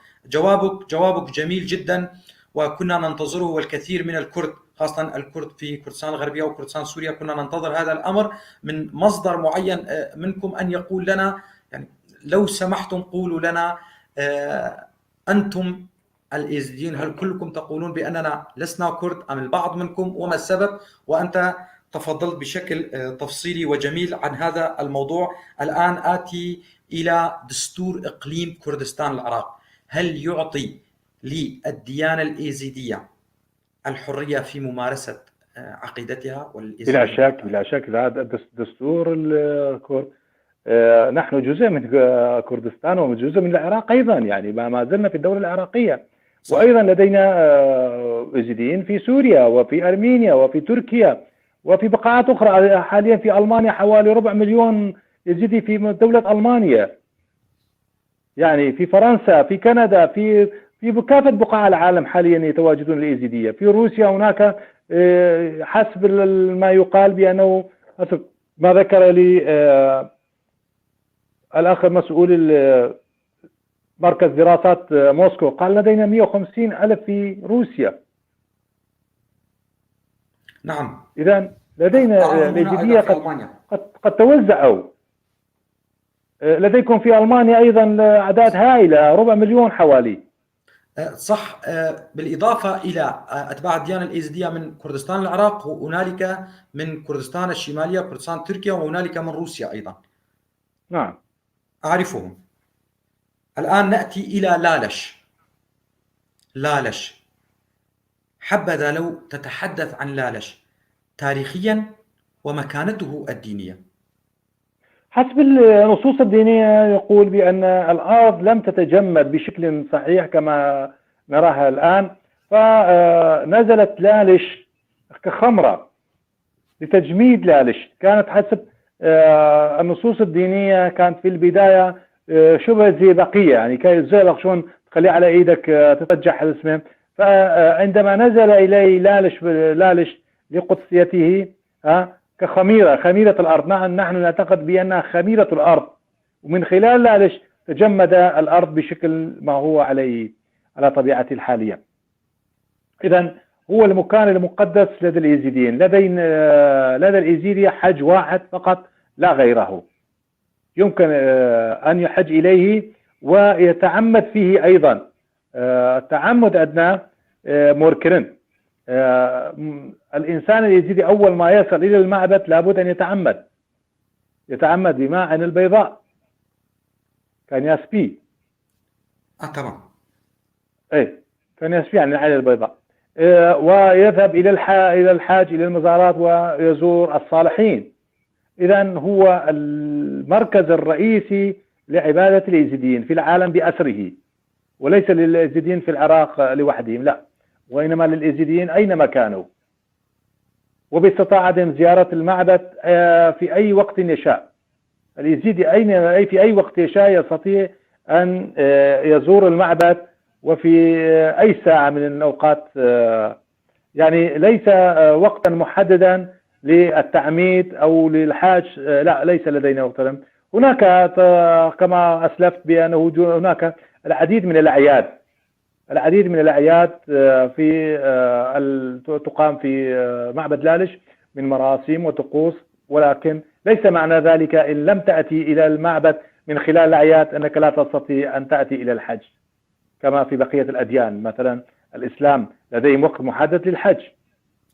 جوابك جميل جدا، وكنا ننتظره، والكثير من الكرد خاصة الكرد في كردستان الغربية وكردستان سوريا كنا ننتظر هذا الأمر من مصدر معين منكم، أن يقول لنا يعني لو سمحتم قولوا لنا أنتم الإيزيديين هل كلكم تقولون بأننا لسنا كرد أم البعض منكم، وما السبب؟ وأنت تفضلت بشكل تفصيلي وجميل عن هذا الموضوع. الآن آتي إلى دستور إقليم كردستان العراق، هل يعطي للديانة الإيزيدية الحرية في ممارسة عقيدتها والإيزيدية؟ بلا شك هذا دستور نحن جزء من كردستان وجزء من العراق أيضا، يعني ما زلنا في الدولة العراقية. صح. وأيضا لدينا إيزيديين في سوريا وفي أرمينيا وفي تركيا وفي بقاعات أخرى. حاليا في ألمانيا حوالي 4 مليون يزيدي في دولة ألمانيا، يعني في فرنسا، في كندا، في كافة بقاع العالم حاليا يتواجدون الإيزيدية. في روسيا هناك حسب ما يقال بأنه حسب ما ذكر لي الأخ مسؤول مركز دراسات موسكو قال لدينا 150 ألف في روسيا. نعم. إذا لدينا أراهم هنا اليزيدية أيضا في ألمانيا. قد توزعوا. لديكم في ألمانيا أيضا أعداد هائلة، ربع مليون حوالي. صح. بالإضافة إلى أتباع الديانة الإيزيدية من كردستان العراق، وهنالك من كردستان الشمالية، كردستان تركيا، وهنالك من روسيا أيضا. نعم. أعرفهم. الآن نأتي إلى لالش. لالش، حبذا لو تتحدث عن لالش تاريخيا ومكانته الدينية. حسب النصوص الدينية يقول بأن الأرض لم تتجمد بشكل صحيح كما نراها الآن، فنزلت لالش كخمرة لتجميد لالش. كانت حسب النصوص الدينية كانت في البداية شبه زي بقية، يعني كان زي شلون تخليه على ايدك تترجح الاسم. فعندما نزل إليه لالش لقدسيته كخميرة، خميرة الأرض. نحن نعتقد بأنها خميرة الأرض، ومن خلال لالش تجمد الأرض بشكل ما هو عليه على طبيعته الحالية. إذن هو المكان المقدس لدى الإيزيديين. لدى الإيزيدية حج واحد فقط لا غيره، يمكن أن يحج إليه ويتعمد فيه أيضا. تعمد أدنى موركرن. الإنسان اليزيدي أول ما يصل إلى المعبد لابد أن يتعمد بماء البيضاء، كان يسبي. تمام. كان يسبي عن العين البيضاء. ويذهب إلى الحاج إلى المزارات ويزور الصالحين. إذن هو المركز الرئيسي لعبادة الإيزيديين في العالم بأسره، وليس للإيزيديين في العراق لوحدهم، لا، وإنما للإيزيديين أينما كانوا، وباستطاعتهم زيارة المعبد في أي وقت يشاء. الإيزيدي في أي وقت يشاء يستطيع أن يزور المعبد، وفي أي ساعة من الأوقات. يعني ليس وقتا محددا للتعميد أو للحاج، لا، ليس لدينا وقتا. هناك كما أسلفت بأنه هناك العديد من الأعياد في تقام في معبد لالش من مراسم وطقوس، ولكن ليس معنى ذلك إن لم تأتي إلى المعبد من خلال الأعياد أنك لا تستطيع أن تأتي إلى الحج، كما في بقية الأديان. مثلا الإسلام لديهم وقت محدد للحج،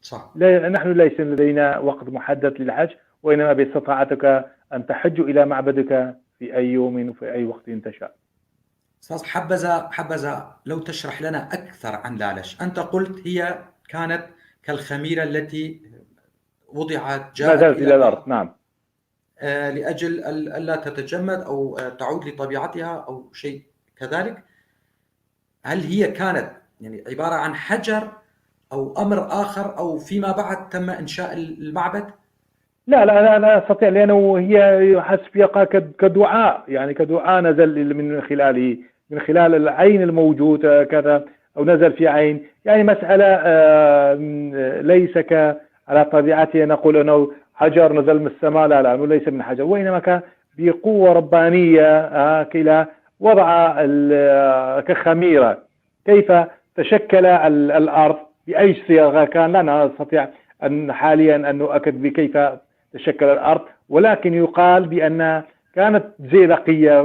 صح. نحن ليس لدينا وقت محدد للحج، وإنما باستطاعتك أن تحج إلى معبدك في أي يوم وفي أي وقت تشاء. أستاذ، حبذا لو تشرح لنا أكثر عن لالش. أنت قلت هي كانت كالخميرة التي وضعت نزلت إلى الأرض. نعم. لأجل ألا تتجمد أو تعود لطبيعتها أو شيء كذلك. هل هي كانت يعني عبارة عن حجر أو أمر آخر، أو فيما بعد تم إنشاء المعبد؟ لا أستطيع، لأنه هي حسب يقع كدعاء، يعني كدعاء نزل من خلاله، من خلال العين الموجود كذا، أو نزل في عين. يعني مسألة ليس على طبيعته نقول أنه حجر نزل من السماء، لا ليس من حجر، وإنما كان بقوة ربانية كلا وضع كخميرة. كيف تشكل الأرض بأي صيغة كان لا نستطيع أن حاليا أن نؤكد بكيف تشكل الأرض، ولكن يقال بأن كانت زئبقية،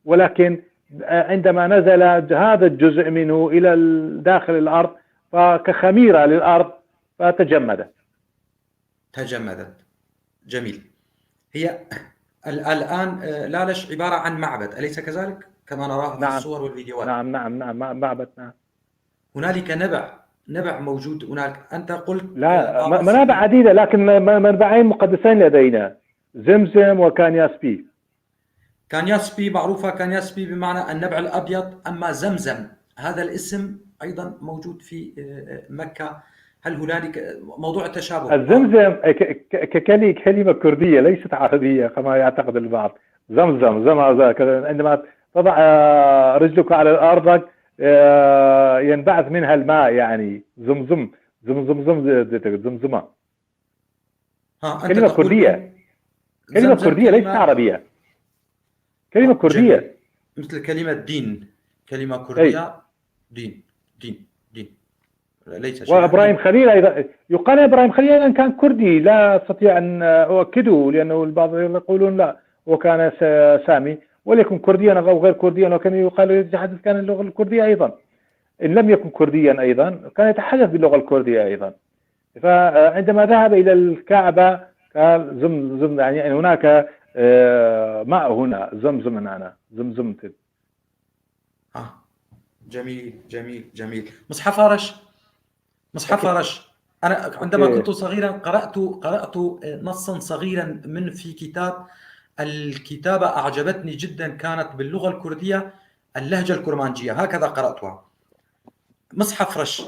ولكن عندما نزل هذا الجزء منه إلى داخل الأرض فكخميرة للأرض فتجمدت. جميل. هي الآن لالش عبارة عن معبد، أليس كذلك كما نراه في الصور والفيديوهات؟ نعم معبد. نعم. هنالك نبع موجود هناك. أنت قلت لا، منابع عديدة، لكن منبعين مقدسين لدينا، زمزم وكانياسبي. كانياسبي معروفة، كانياسبي بمعنى النبع الأبيض. أما زمزم هذا الاسم أيضا موجود في مكة. هل هنالك موضوع التشابه؟ الزمزم كلمة كردية ليست عربية كما يعتقد البعض. زمزم عندما تضع رجلك على الأرض ينبعث منها الماء، يعني زمزمة. كلمة كردية ليست عربية، كلمة كردية. مثل كلمة دين، كلمة أي. كردية، دين دين دين، ليس شيئا وإبراهيم دين. خليل أيضا يقال إبراهيم خليل أيضا كان كردي، لا أستطيع أن أؤكده لأنه البعض يقولون لا هو كان سامي، وليكن كرديا أو غير كرديا، وكان يقال يتحدث كان اللغة الكردية أيضا. إن لم يكن كرديا أيضا كان يتحدث باللغة الكردية أيضا. فعندما ذهب إلى الكعبة قال زم يعني هناك ماء هنا، زمزم هنا، زمزمت. جميل جميل جميل. مصحف فرش، مصحف فرش. أنا عندما كنت صغيرا قرأت نصا صغيرا في كتاب. الكتابة أعجبتني جدا، كانت باللغة الكردية اللهجة الكرمانجية، هكذا قرأتها. مصحف فرش،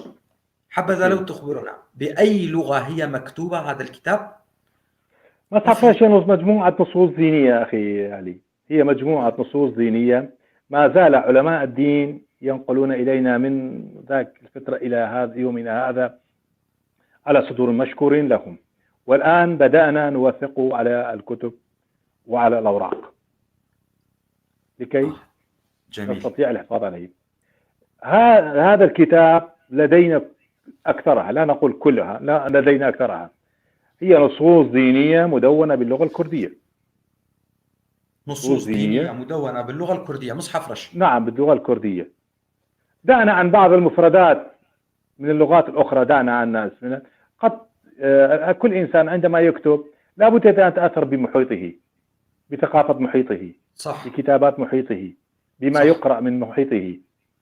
حبذا لو تخبرنا بأي لغة هي مكتوبة هذا الكتاب؟ مصحف فرش مجموعة نصوص دينية أخي علي، هي مجموعة نصوص دينية ما زال علماء الدين ينقلون إلينا من ذاك الفترة إلى هذا يومنا هذا على صدور مشكور لهم، والآن بدأنا نوثق على الكتب وعلى الأوراق لكي نستطيع الحفاظ عليه. هذا الكتاب لدينا أكثرها، لا نقول كلها، لا لدينا أكثرها، هي نصوص دينية مدونة باللغة الكردية. نصوص دينية مدونة باللغة الكردية، مصحف رش. نعم باللغة الكردية. دعنا عن بعض المفردات من اللغات الأخرى، دعنا عن الناس من قد كل إنسان عندما يكتب لابد أن يتأثر بمحيطه، بثقافة محيطه، صح. بكتابات محيطه، بما صح. يقرأ من محيطه.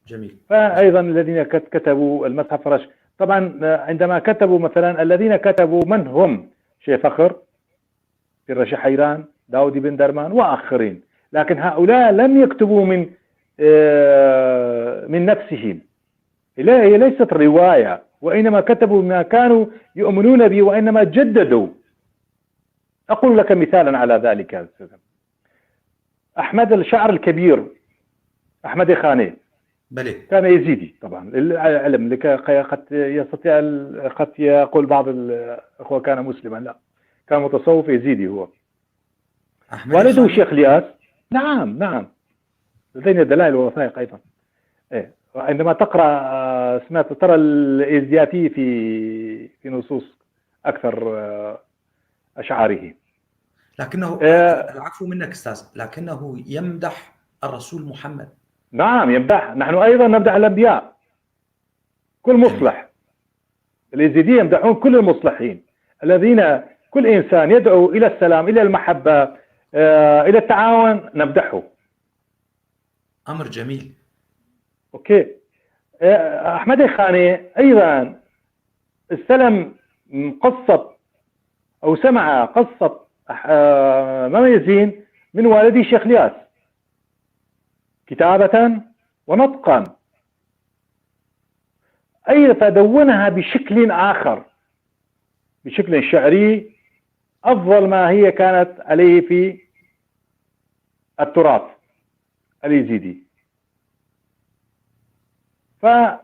جميل. فأيضا الذين كتبوا المصحف رش طبعا عندما كتبوا مثلا الذين كتبوا من هم شيخ فخر، في حيران، داود بن درمان وآخرين، لكن هؤلاء لم يكتبوا من نفسهم، هي ليست رواية، وإنما كتبوا ما كانوا يؤمنون به، وإنما جددوا. أقول لك مثالا على ذلك. أحمد الشاعر الكبير أحمد خاني بلي. كان يزيدي طبعا، العلم قد يستطيع قد يقول بعض الأخوة كان مسلما، لا كان متصوف يزيدي هو. والده شيخ الياس. نعم لدينا دلائل ووثائق أيضا. عندما تقرأ سمعت ترى الإزياتي في نصوص أكثر أشعاره. لكنه العفو منك أستاذ، لكنه يمدح الرسول محمد. نعم يمدح، نحن أيضا نمدح الأنبياء، كل مصلح. الإزيدية يمدحون كل المصلحين الذين كل إنسان يدعو إلى السلام، إلى المحبة، إلى التعاون، نمدحه. أمر جميل. أوكي. أحمد خاني أيضا استلم قصة أو سمع قصة مميزين من والدي شيخ الياس كتابة ونطقا، أي فدونها بشكل آخر، بشكل شعري أفضل ما هي كانت عليه في التراث اليزيدي. فعندما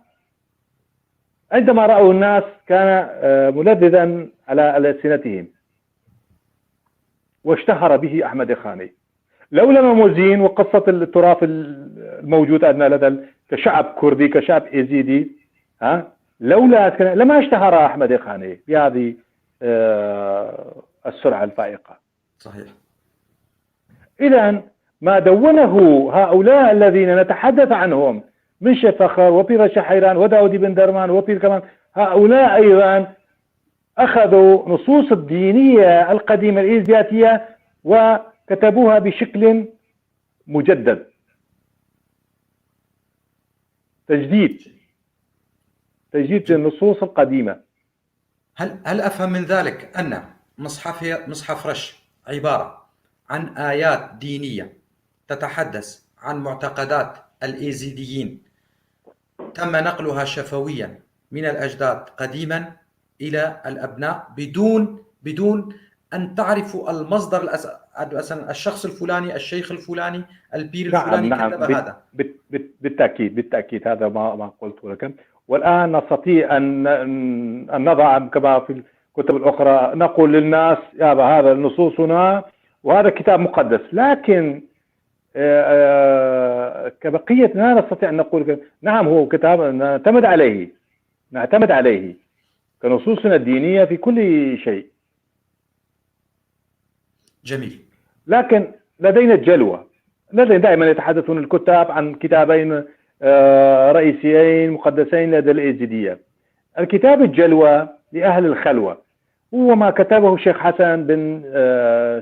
رأوا الناس كان ملذذا على ألسنتهم، واشتهر به أحمد خاني. لولا موزين وقصة التراث الموجود عندنا لدى كشعب كردي، كشعب إيزيدي، لولا لما اشتهر أحمد خاني بهذه السرعة الفائقة. صحيح. إذن ما دونه هؤلاء الذين نتحدث عنهم من شيخ فخر وبير حيران وداود بن درمان وبير كمان، هؤلاء أيضا أخذوا نصوص الدينية القديمة الإزياتية وكتبوها بشكل مجدد، تجديد النصوص القديمة. هل أفهم من ذلك أن مصحف رش عبارة عن آيات دينية تتحدث عن معتقدات الإيزيديين تم نقلها شفويا من الأجداد قديما إلى الأبناء بدون أن تعرفوا المصدر الشخص الفلاني، الشيخ الفلاني، البير الفلاني كتب هذا؟ بالتأكيد هذا ما قلت لك. والآن نستطيع أن نضع كما في الكتب الأخرى، نقول للناس هذا نصوصنا وهذا كتاب مقدس، لكن كبقية لا نستطيع أن نقول نعم هو كتاب نعتمد عليه كنصوصنا الدينية في كل شيء. جميل. لكن لدينا الجلوة. دائما يتحدثون الكتاب عن كتابين رئيسيين مقدسين لدى الإيزيدية. الكتاب الجلوة لأهل الخلوة هو ما كتبه الشيخ حسن بن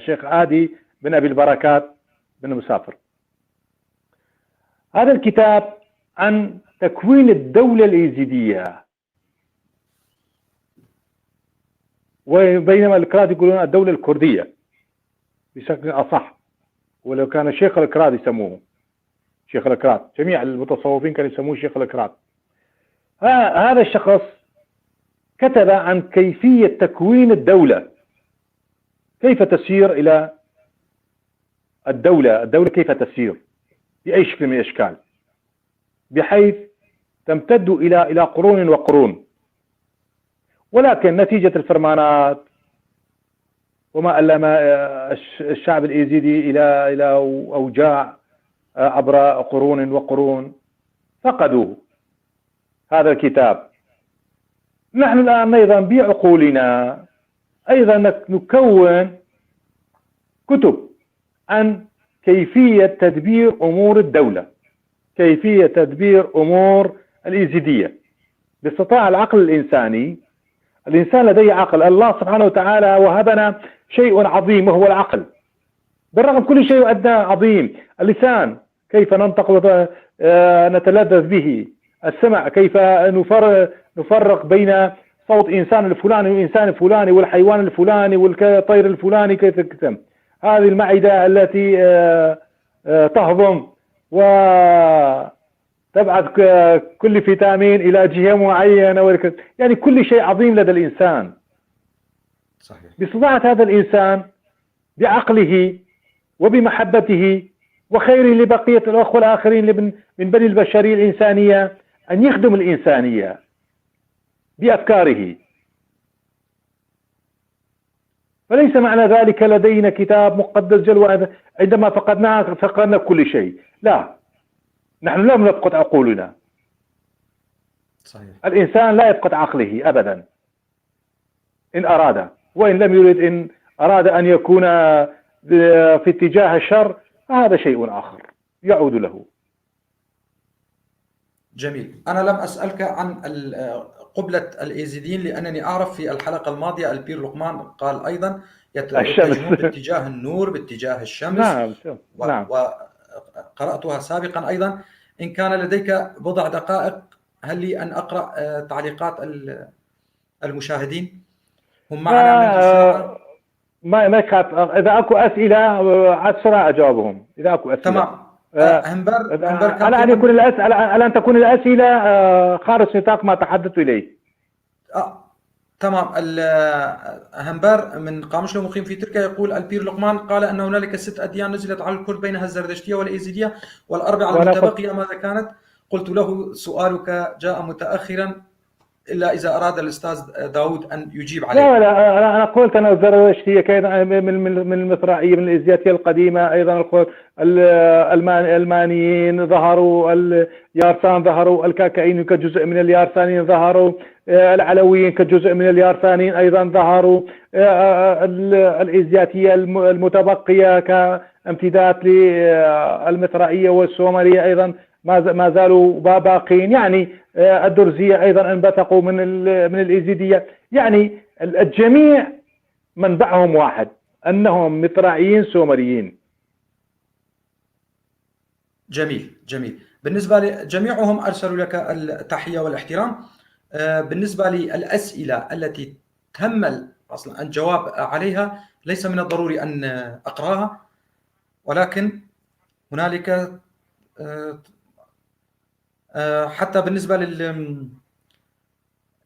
شيخ آدي بن أبي البركات بن مسافر. هذا الكتاب عن تكوين الدولة الإيزيدية، وبينما الكراد يقولون الدولة الكردية بشكل أصح، ولو كان الشيخ الكراد يسموه شيخ الكراد، جميع المتصوفين كانوا يسموه شيخ الكراد. هذا الشخص كتب عن كيفية تكوين الدولة، كيف تسير إلى الدولة كيف تسير بأي شكل من الأشكال، بحيث تمتد إلى قرون وقرون. ولكن نتيجة الفرمانات وما ألم الشعب الإيزيدي إلى أوجاع عبر قرون وقرون فقدوا هذا الكتاب. نحن الآن أيضا بعقولنا أيضا نكون كتب عن كيفية تدبير أمور الدولة، كيفية تدبير أمور الإيزيدية باستطاع العقل الإنساني. الإنسان لديه عقل، الله سبحانه وتعالى وهبنا شيء عظيم وهو العقل، بالرغم كل شيء أدنى عظيم. اللسان كيف ننطق نتلذذ به، السمع كيف نفرق بين صوت إنسان الفلاني والإنسان الفلاني والحيوان الفلاني والطير الفلاني كيف تكتم، هذه المعدة التي تهضم وتبعث كل فيتامين إلى جهة معينة، يعني كل شيء عظيم لدى الإنسان. صحيح. باستطاعة هذا الإنسان بعقله وبمحبته وخير لبقية الأخوة الآخرين من بني البشرية الإنسانية أن يخدم الإنسانية بأفكاره. فليس معنى ذلك لدينا كتاب مقدس جلوة عندما فقدنا كل شيء، لا، نحن لم نفقد عقولنا. صحيح. الإنسان لا يفقد عقله أبدا إن أراد، وإن لم يرد، إن أراد أن يكون في اتجاه الشر هذا شيء آخر يعود له. جميل. أنا لم أسألك عن قبلة الإيزيديين لأنني أعرف في الحلقة الماضية البير لقمان قال أيضا يتجهون باتجاه النور باتجاه الشمس. نعم. نعم. وقرأتها سابقا أيضا. إن كان لديك بضع دقائق هل لي أن أقرأ تعليقات المشاهدين؟ هم معنا منذ ساعة. ما يخاف، إذا أكو أسئلة عسرة أجاوبهم إذا أكو أسئلة. تمام. همبر على أن تكون الأسئلة خارج نطاق ما تحدثت إليه. تمام. همبر من قاموس المقيم في تركيا يقول البير لقمان قال أن هنالك 6 أديان نزلت على الكرد بينها الزردشتية والإيزيدية والأربعة المتبقية ماذا كانت؟ قلت له سؤالك جاء متأخرا إلا إذا أراد الأستاذ داود أن يجيب عليه. لا أنا قلت أنا الزردشتية كان من المصراعية من الإزياتية القديمة. أيضا الألمانيين ظهروا، اليارسان ظهروا، الكاكايين كجزء من اليارسانيين ظهروا، العلويين كجزء من اليارسانيين أيضا ظهروا، الإزياتية المتبقية كامتداد للمصراعية والسومرية أيضا ما زالوا باقين. يعني الدرزية أيضا انبثقوا من الإيزيدية. يعني الجميع منبعهم واحد، أنهم مصراعيين سومريين. جميل. بالنسبة لجميعهم أرسلوا لك التحية والاحترام. بالنسبة للأسئلة التي تم أصلا الجواب عليها ليس من الضروري أن أقرأها، ولكن هنالك حتى بالنسبة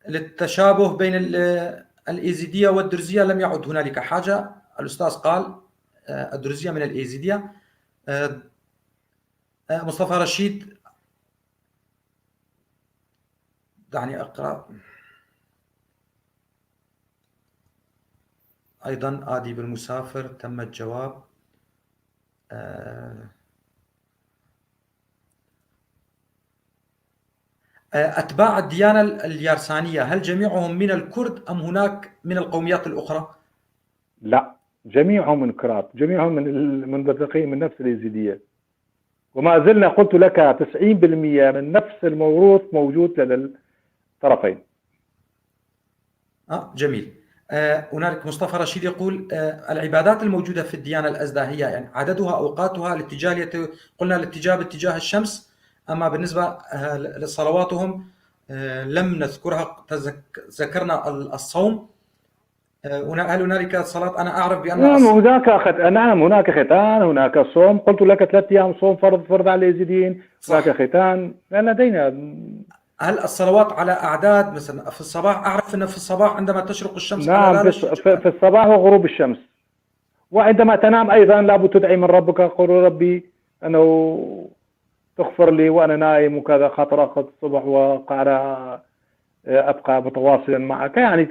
للتشابه بين الإيزيدية والدرزية لم يعد هنالك حاجة. الأستاذ قال الدرزية من الإيزيدية. مصطفى رشيد، دعني أقرأ أيضا. آدي بالمسافر تم الجواب. أتباع الديانة اليارسانية هل جميعهم من الكرد أم هناك من القوميات الأخرى؟ لا، جميعهم من كرات، جميعهم من المنبثقين من نفس اليزيدية، وما زلنا قلت لك 90% من نفس الموروث موجود لدى الطرفين. جميل. هنالك مصطفى رشيد يقول العبادات الموجودة في الديانة الأزداهية يعني عددها أوقاتها الاتجاه قلنا الاتجاه باتجاه الشمس، أما بالنسبة لصلواتهم لم نذكرها، ذكرنا الصوم. هل هنالك صلاة؟ أنا أعرف بأن نعم هناك ختان، هناك صوم، قلت لك 3 أيام صوم فرض على اليزيديين، هناك ختان، لدينا. هل الصلوات على أعداد مثلا في الصباح؟ أعرف أن في الصباح عندما تشرق الشمس نعم، في الصباح وغروب الشمس، وعندما تنام أيضا لابد تدعي من ربك، قل ربي أنه تغفر لي وأنا نائم وكذا، خاطر أخذ الصبح وقاعد أبقى متواصلا معك، يعني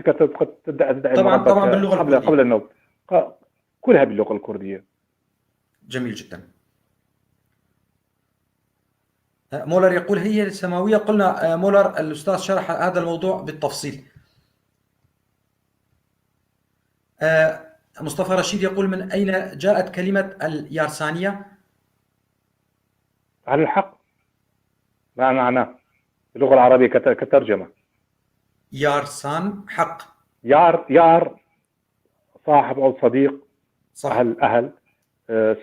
تدعي من ربك طبعا باللغة قبل النوم، كلها باللغة الكردية. جميل جدا. مولر يقول هي السماوية، قلنا مولر الأستاذ شرح هذا الموضوع بالتفصيل. مصطفى رشيد يقول من أين جاءت كلمة اليارسانية؟ على الحق، ما معناه باللغة العربية كترجمة؟ يارسان حق، يار صاحب أو صديق، صح. أهل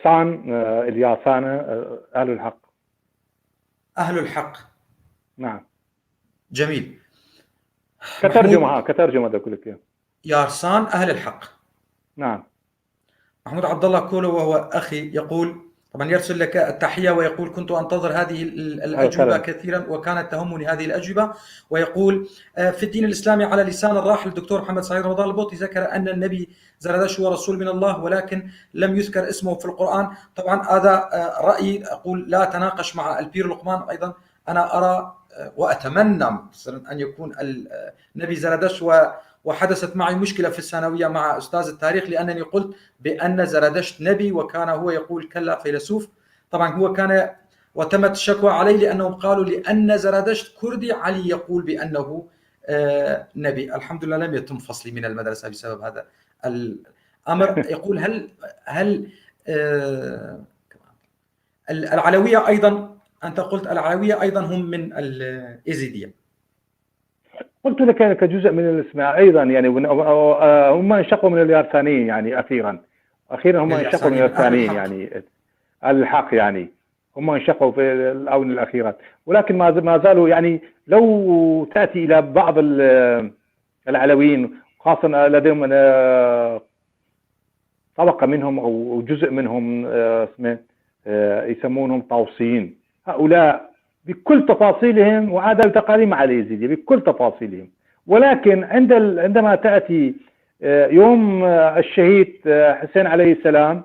سان الياسانة أهل الحق. أهل الحق، نعم. جميل. كترجمة ده كلك يارسان أهل الحق. نعم. محمود عبد الله كولو وهو أخي يقول طبعا يرسل لك التحية ويقول كنت أنتظر هذه الأجوبة كثيرا وكانت تهمني هذه الأجوبة، ويقول في الدين الإسلامي على لسان الراحل الدكتور محمد سعيد رمضان البوطي ذكر أن النبي زردشت هو رسول من الله ولكن لم يذكر اسمه في القرآن. طبعا هذا رأيي، أقول لا تناقش مع البير لقمان، أيضا أنا أرى وأتمنى أن يكون النبي زردشت، وحدثت معي مشكلة في الثانوية مع أستاذ التاريخ لأنني قلت بأن زردشت نبي وكان هو يقول كلا فيلسوف. طبعا هو كان وتمت الشكوى عليه لأنهم قالوا لأن زردشت كردي، علي يقول بأنه نبي. الحمد لله لم يتم فصلي من المدرسة بسبب هذا الأمر. يقول هل العلوية أيضا، أنت قلت العلوية أيضا هم من الإيزيدية. قلت لك كجزء من الاسماء ايضا، يعني هم انشقوا من اليارسانيين، يعني اخيرا هم انشقوا من اليارسانيين، يعني الحق، يعني هم انشقوا في الاونه الاخيره، ولكن ما زالوا، يعني لو تاتي الى بعض العلويين خاصه لديهم طبقه منهم او جزء منهم اسمه يسمونهم طاوسيين، هؤلاء بكل تفاصيلهم وعادة وتقاليد مع اليزيدية بكل تفاصيلهم، ولكن عندما تأتي يوم الشهيد حسين عليه السلام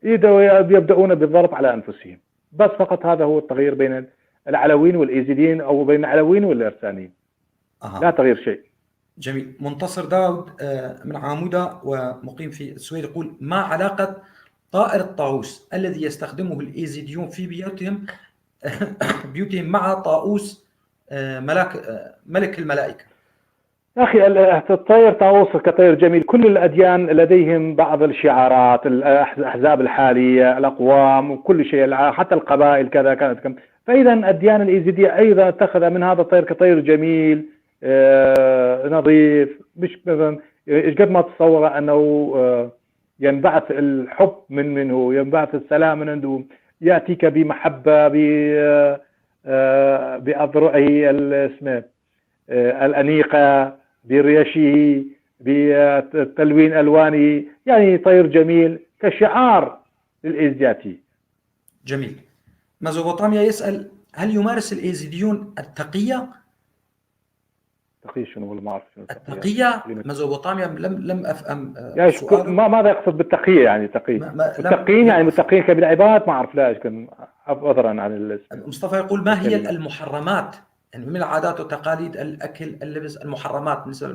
يبدأون بالضرب على أنفسهم بس، فقط هذا هو التغيير بين العلويين والإيزيديين أو بين العلويين والإرسانيين. لا تغيير شيء. جميل. منتصر داود من عامودة ومقيم في السويد يقول ما علاقة طائر الطاووس الذي يستخدمه الإيزيديون في بيوتهم مع طاووس ملك الملائكة؟ أخي الطير طاووس كطير جميل، كل الأديان لديهم بعض الشعارات، الأحزاب الحالية، الأقوام وكل شيء، حتى القبائل كذا كانت كم. فإذا الديانة الإيزيدية أيضا اتخذ من هذا الطير كطير جميل نظيف، مش مثلا قد ما تصور أنه ينبعث الحب منه، ينبعث السلام من عنده، يأتيك بمحبة بأذرعه الأنيقة، بريشه، بتلوين ألوانه، يعني طير جميل كشعار للإيزياتي. جميل. ميزوبوطاميا يسأل هل يمارس الإيزيديون التقية؟ تقية شنو؟ ولا ما أعرف شنو التقية. ميزوبوطاميا لم أفهم يعني ماذا يقصد بالتقية؟ يعني متقين يعني متقين بالعباد، ما أعرف، لا كان عذرا عن الاسم. مصطفى يقول ما هي المحرمات، يعني من العادات والتقاليد، الأكل، اللبس، المحرمات بالنسبة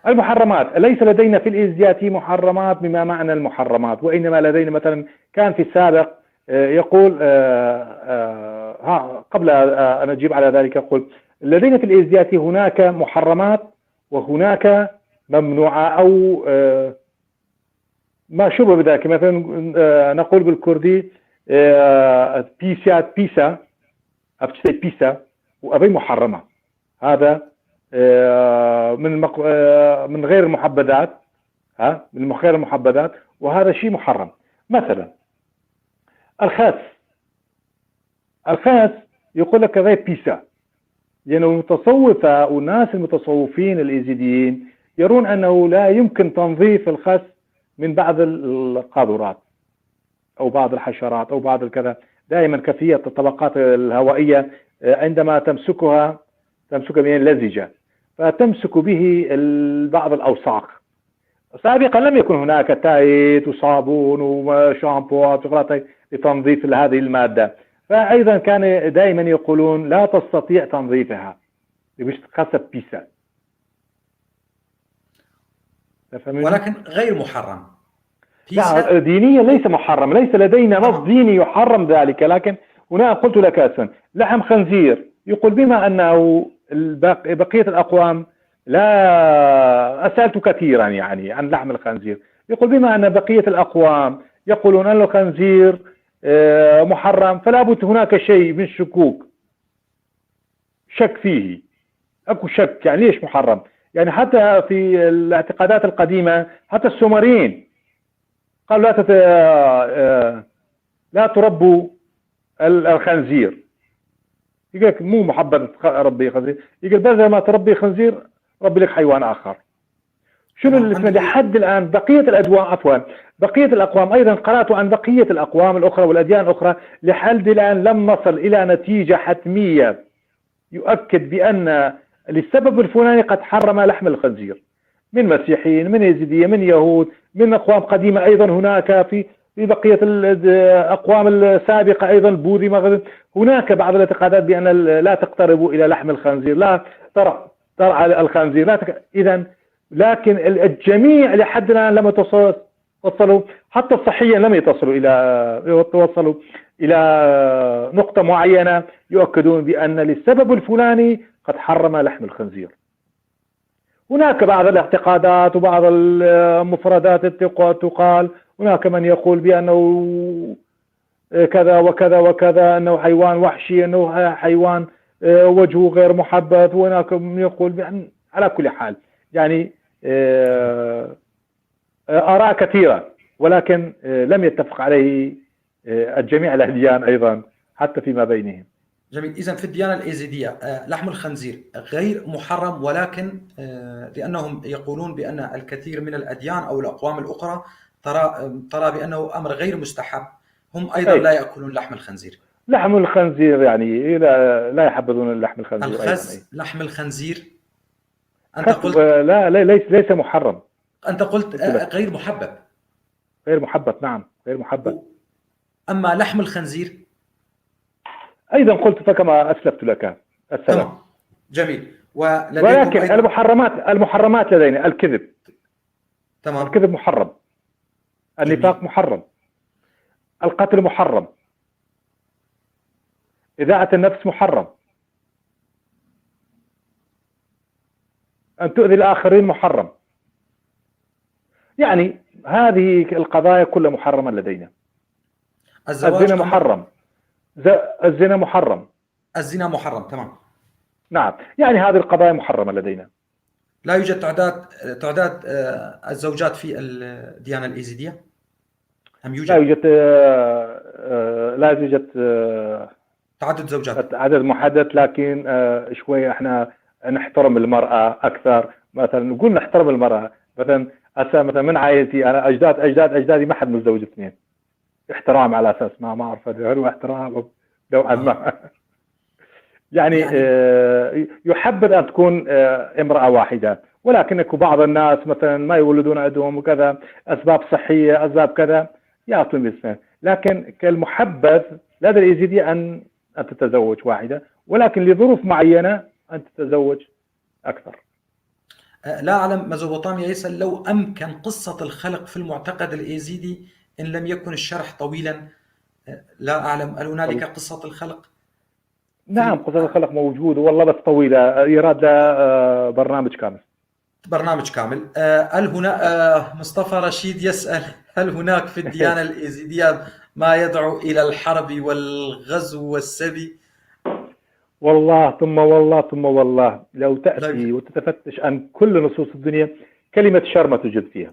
المحرمات ليس لدينا في الإيزياتي محرمات بما معنى المحرمات، وإنما لدينا مثلا كان في السابق يقول قبل أن أجيب على ذلك، يقول لدينا في الإيزيدية هناك محرمات وهناك ممنوعة أو ما شبه بذلك. مثلا نقول بالكردي بيسا أفتشتي بيسا وأبي محرمة. هذا من غير المحبذات، من غير المحبذات، وهذا شيء محرم. مثلا الخاس يقول لك غير بيسا، لأنه المتصوفة والناس المتصوفين الإيزيديين يرون أنه لا يمكن تنظيف الخس من بعض القاذورات أو بعض الحشرات أو بعض الكذا. دائما كثير الطبقات الهوائية عندما تمسكها من لزجة فتمسك به بعض الأوساخ. سابقا لم يكن هناك تايت وصابون وشامبو وشغلات لتنظيف هذه المادة، فأيضا كان دائما يقولون لا تستطيع تنظيفها باش تخسب بيسا، ولكن غير محرم. لا دينيا ليس محرم، ليس لدينا نص ديني يحرم ذلك. لكن هنا قلت لك أسفا لحم خنزير يقول بما أنه بقية الأقوام، لا أسألت كثيرا يعني عن لحم الخنزير، يقول بما أن بقية الأقوام يقولون أن الخنزير محرم، فلا بد هناك شيء من شك فيه، أكو شك يعني ليش محرم. يعني حتى في الاعتقادات القديمة حتى السومريين قالوا لا تربوا الخنزير. يقول مو محبة ربي خنزير، يقول بدل ما تربي خنزير ربي لك حيوان آخر. شنو اللي اسمه لحد الآن بقية بقية الأقوام أيضا قرأت عن بقية الأقوام الأخرى والأديان الأخرى، لحد الآن لم نصل إلى نتيجة حتمية يؤكد بأن للسبب الفلاني قد حرم لحم الخنزير، من مسيحيين، من يزيدية، من يهود، من أقوام قديمة أيضا هناك في بقية الأقوام السابقة أيضا البوذي مثلا، هناك بعض الاعتقادات بأن لا تقتربوا إلى لحم الخنزير، لا ترعى الخنزير، إذا لكن الجميع لحد الآن لم يتوصلوا، حتى الصحيين لم يتوصلوا إلى نقطة معينة يؤكدون بأن للسبب الفلاني قد حرم لحم الخنزير. هناك بعض الاعتقادات وبعض المفردات تقال، هناك من يقول بأنه كذا وكذا وكذا، أنه حيوان وحشي، أنه حيوان وجهه غير محبب، وهناك من يقول بأن على كل حال يعني آراء كثيرة، ولكن لم يتفق عليه الجميع الأديان أيضا حتى فيما بينهم. جميل. إذن في الديانة الإيزيدية لحم الخنزير غير محرم، ولكن لأنهم يقولون بأن الكثير من الأديان أو الأقوام الأخرى ترى بأنه أمر غير مستحب، هم أيضا لا يأكلون لحم الخنزير. لحم الخنزير يعني لا يحبذون لحم الخنزير. الخس لحم الخنزير أنت قلت لا ليس محرم. أنت قلت غير محبب. غير محبب، نعم غير محبب. أما لحم الخنزير أيضا قلت كما أسلفت لك السلام. تمام. جميل. ولكن المحرمات لدينا الكذب. تمام. الكذب محرم، النفاق محرم، القتل محرم، إذاعة النفس محرم، أن تؤذي الآخرين محرم. يعني هذه القضايا كلها محرمة لدينا. الزنا محرم، الزنا محرم، الزنا محرم. تمام. نعم، يعني هذه القضايا محرمة لدينا. لا يوجد تعداد الزوجات في الديانة الإيزيدية؟ أم يوجد؟ لا يوجد تعدد زوجات، عدد محدد، لكن شوية احنا نحترم المرأة أكثر. مثلا نقول نحترم المرأة، مثلا من عائلتي أنا أجدادي ما حد متزوج اثنين. احترام على أساس ما أعرف هل هو احترام نوعا ما. يعني يحبذ أن تكون امرأة واحدة، ولكن بعض الناس مثلا ما يولدون عندهم وكذا، أسباب صحية، أسباب كذا، يعطون الاثنين. لكن كالمحبذ لدى الإيزيدية أن تتزوج واحدة، ولكن لظروف معينة أن تتزوج أكثر. لا أعلم ميزوبوطاميا يسأل لو أمكن قصة الخلق في المعتقد الإيزيدي إن لم يكن الشرح طويلا. لا أعلم هل هنالك قصة الخلق؟ نعم قصة الخلق موجود والله، بس طويلة، يراد لها برنامج كامل. برنامج كامل. هل هنا مصطفى رشيد يسأل: هل هناك في الديانة الإيزيدية ما يدعو إلى الحرب والغزو والسبي؟ والله ثم والله ثم والله، لو لا. تأتي وتتفتش عن كل نصوص الدنيا كلمة شر ما توجد فيها،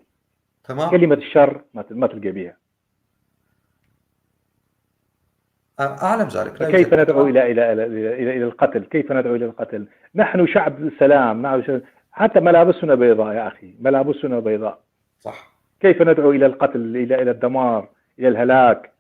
تمام. كلمة الشر ما تلقى بها. أعلم ذلك، لا فكيف يوجد. ندعو تمام. إلى القتل؟ كيف ندعو إلى القتل؟ نحن شعب سلام، حتى ملابسنا بيضاء يا أخي، ملابسنا بيضاء. صح. كيف ندعو إلى القتل، إلى الدمار، إلى الهلاك؟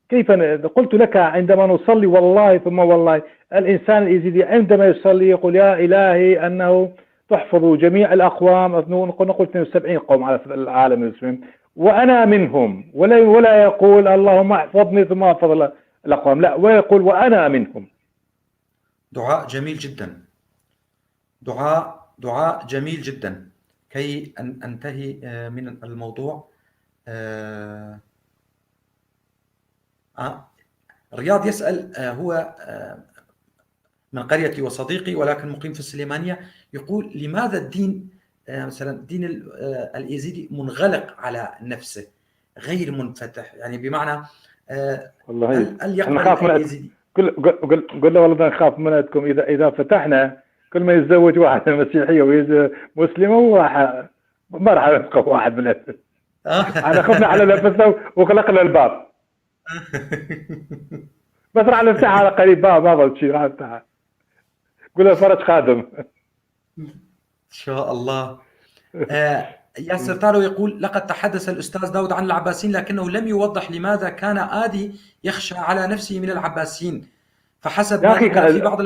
كيف قلت لك عندما نصلي والله ثم والله، الإنسان الإيزيدي عندما يصلي يقول: يا إلهي أنه تحفظ جميع الأقوام، نقول 72 قوم على العالم المسلم وأنا منهم، ولا يقول اللهم احفظني ثم احفظ الأقوام، لا، ويقول وأنا منهم. دعاء جميل جدا، دعاء جميل جدا. كي أن أنتهي من الموضوع. رياض يسأل، هو من قريتي وصديقي ولكن مقيم في السليمانية، يقول: لماذا الدين مثلا الدين الإيزيدي منغلق على نفسه غير منفتح؟ يعني بمعنى والله هل يقبل نخاف من الإيزيدي؟ قل له والله نخاف منكم، إذا فتحنا كل ما يتزوج واحد مسيحية ومسلمة ما راح يبقى واحد من احنا خفنا على نفسنا وغلقنا الباب. بس راح نفتحها على قريب، باب ما ضل شيء، راح نفتحها. قول له فرج خادم. إن شاء الله. ياسر تارو يقول: لقد تحدث الأستاذ داود عن العباسيين لكنه لم يوضح لماذا كان آدي يخشى على نفسه من العباسيين، فحسب ما ذكر في بعض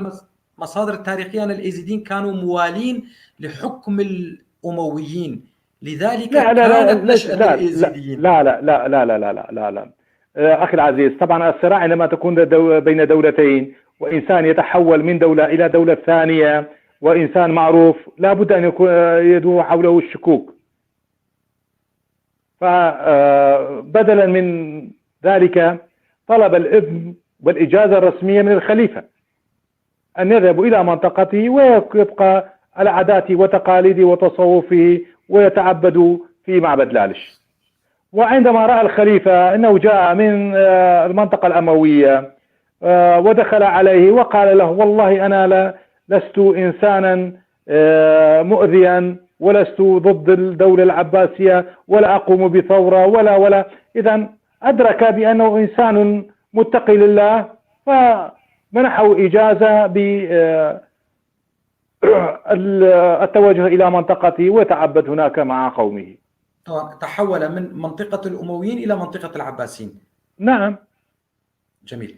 المصادر التاريخية أن الإيزيديين كانوا موالين لحكم الأمويين، لذلك كانت نشأة الإيزيديين. لا لا لا لا لا لا لا لا لا. أخي العزيز، طبعا الصراع عندما تكون بين دولتين، وإنسان يتحول من دولة إلى دولة ثانية، وإنسان معروف، لا بد أن يكون يدور حوله الشكوك. فبدلا من ذلك طلب الإذن والإجازة الرسمية من الخليفة أن يذهب إلى منطقته ويبقى على عاداته وتقاليده وتصوفه ويتعبد في معبد لالش. وعندما رأى الخليفة أنه جاء من المنطقة الأموية ودخل عليه وقال له: والله أنا لست إنسانا مؤذيا، ولست ضد الدولة العباسية، ولا أقوم بثورة ولا إذن أدرك بأنه إنسان متقي لله، فمنحه إجازة بالتوجه إلى منطقته ويتعبد هناك مع قومه. تحول من منطقة الأمويين إلى منطقة العباسيين. نعم. جميل.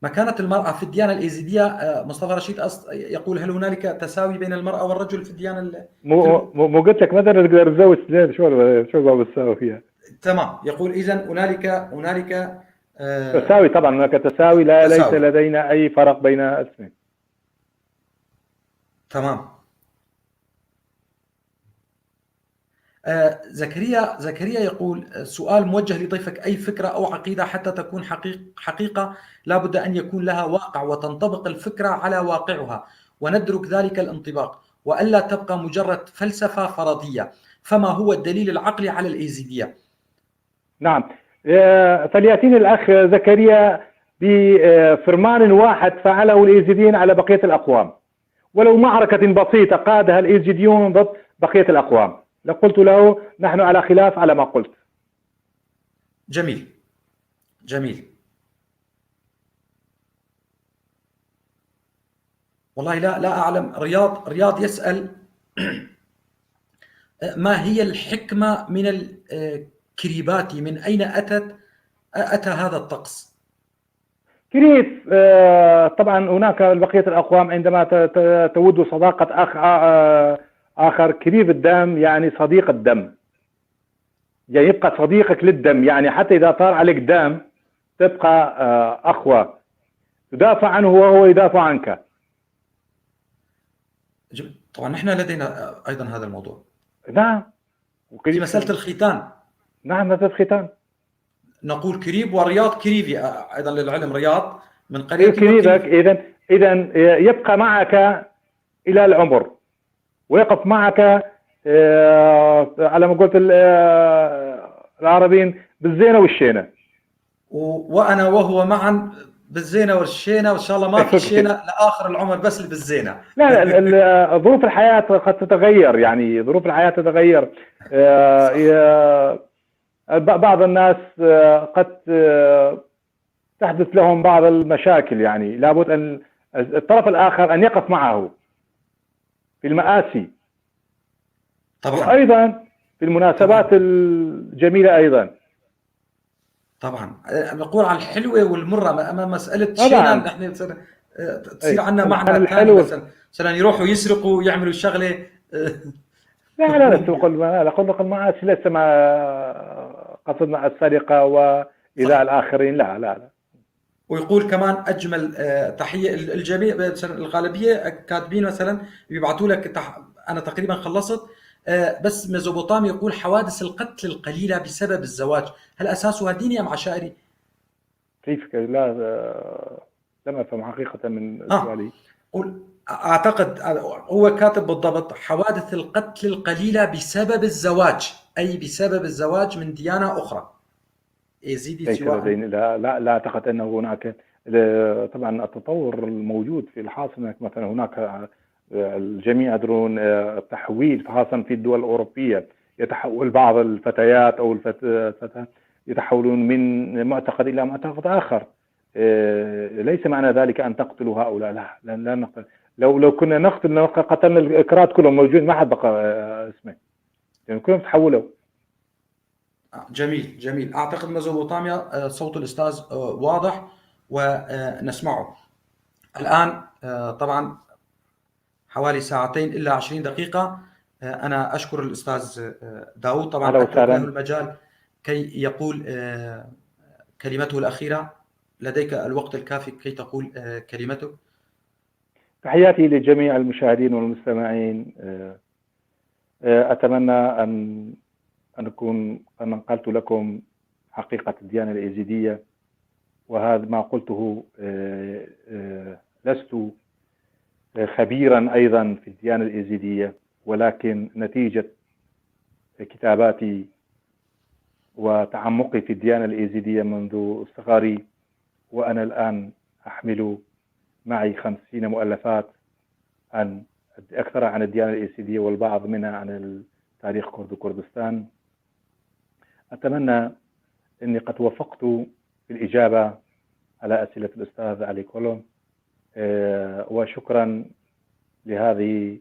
مكانة المرأة في الديانة الإيزيدية، مصطفى رشيد يقول: هل هنالك تساوي بين المرأة والرجل في الديانة مو قلت لك مثلا نقدر نتزوج اثنين، شو باب تساوي فيها؟ تمام. يقول: إذن هنالك تساوي، طبعا هناك تساوي، ليس لدينا أي فرق بين الاثنين. تمام. زكريا يقول: سؤال موجه لضيفك: أي فكرة أو عقيدة حتى تكون حقيقة لا بد أن يكون لها واقع وتنطبق الفكرة على واقعها وندرك ذلك الانطباق، وألا تبقى مجرد فلسفة فرضية، فما هو الدليل العقلي على الإيزيدية؟ نعم، فليأتيني الأخ زكريا بفرمان واحد فعله الإيزيديين على بقية الأقوام، ولو معركة بسيطة قادها الإيزيديون ضد بقية الأقوام، لقلت له نحن على خلاف على ما قلت. جميل. والله لا أعلم. رياض يسأل: ما هي الحكمة من الكريباتي؟ من أين أتى هذا الطقس؟ كريب، طبعا هناك بقية الأقوام عندما تود صداقة آخر، كريب الدم يعني صديق الدم، يعني يبقى صديقك للدم، يعني حتى إذا طار عليك دم تبقى أخوة، تدافع عنه وهو يدافع عنك. طبعا نحن لدينا أيضا هذا الموضوع. نعم. في مسألة الختان. نعم، مسألة الختان نقول كريب ورياض كريبي أيضا للعلم. رياض من قرية يمكن إذا يبقى معك إلى العمر، ويقف معك على ما قلت العربيين بالزينة والشينة. وأنا وهو معا بالزينة والشينة، وإن شاء الله ما في شينة لآخر العمر، بس اللي بالزينة. لا، ظروف الحياة قد تتغير، يعني ظروف الحياة تتغير. بعض الناس قد تحدث لهم بعض المشاكل، يعني لابد أن الطرف الآخر أن يقف معه في المآسي طبعا. وأيضا في المناسبات الجميلة أيضا. طبعا نقول عن الحلوة والمرة، أما مسألة طبعا شينا نحن تصير عندنا معنى ثاني، مثلا يروحوا يسرقوا يعملوا شغلة. لا تقول، لا أقول المعاصي ليس ما قصدنا السرقة وإيذاء الآخرين، لا. ويقول كمان أجمل تحية الجميع، الغالبية كاتبين مثلا بيبعثوا لك أنا تقريبا خلصت. بس ميزوبوطامي يقول حوادث القتل القليلة بسبب الزواج، هل أساسها ديني أم عشائري؟ كيف؟ لا لم أفهم حقيقة من سؤالي. أعتقد هو كاتب بالضبط حوادث القتل القليلة بسبب الزواج، أي بسبب الزواج من ديانة أخرى. يزيدي سواء لا أعتقد أنه هناك. طبعا التطور الموجود في الحاصل مثلا هناك الجميع يدرون التحويل، خاصة في الدول الأوروبية يتحول بعض الفتيات أو الفتاة يتحولون من معتقد إلى معتقد آخر. ليس معنى ذلك أن تقتلوا هؤلاء، لا نقتل. لو كنا نقتل قتلنا الإكراد كلهم موجود، ما حد بقى اسمه، يعني كلهم تحولوا. جميل. أعتقد ميزوبوطاميا صوت الأستاذ واضح ونسمعه الآن. طبعا حوالي ساعتين إلا 20 دقيقة. أنا أشكر الأستاذ داود، طبعا أترك له المجال كي يقول كلمته الأخيرة. لديك الوقت الكافي كي تقول كلمتك. تحياتي لجميع المشاهدين والمستمعين. أتمنى أن أكون قد نقلت لكم حقيقة الديانة الإيزيدية، وهذا ما قلته. لست خبيرا أيضا في الديانة الإيزيدية، ولكن نتيجة كتاباتي وتعمقي في الديانة الإيزيدية منذ صغري، وأنا الآن أحمل معي 50 مؤلفات عن أكثر عن الديانة الإيزيدية، والبعض منها عن تاريخ كردستان. أتمنى أني قد وفقت في الإجابة على أسئلة الأستاذ علي كولو، وشكرا لهذه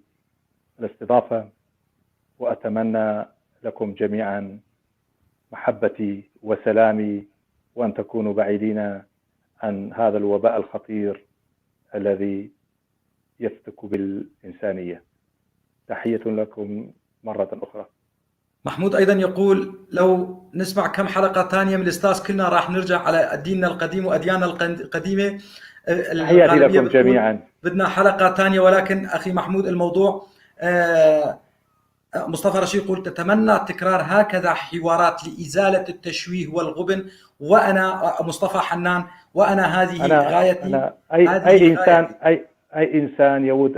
الاستضافة، وأتمنى لكم جميعا محبتي وسلامي، وأن تكونوا بعيدين عن هذا الوباء الخطير الذي يفتك بالإنسانية. تحية لكم مرة أخرى. محمود أيضا يقول لو نسمع كم حلقة ثانية من الأستاذ كلنا راح نرجع على ديننا القديم وأدياننا القديمة. تحياتي لكم جميعا. بدنا حلقة ثانية، ولكن أخي محمود الموضوع مصطفى رشيد يقول تتمنى تكرار هكذا حوارات لإزالة التشويه والغبن، وأنا مصطفى حنان، وأنا هذه غايتي. أي إنسان يود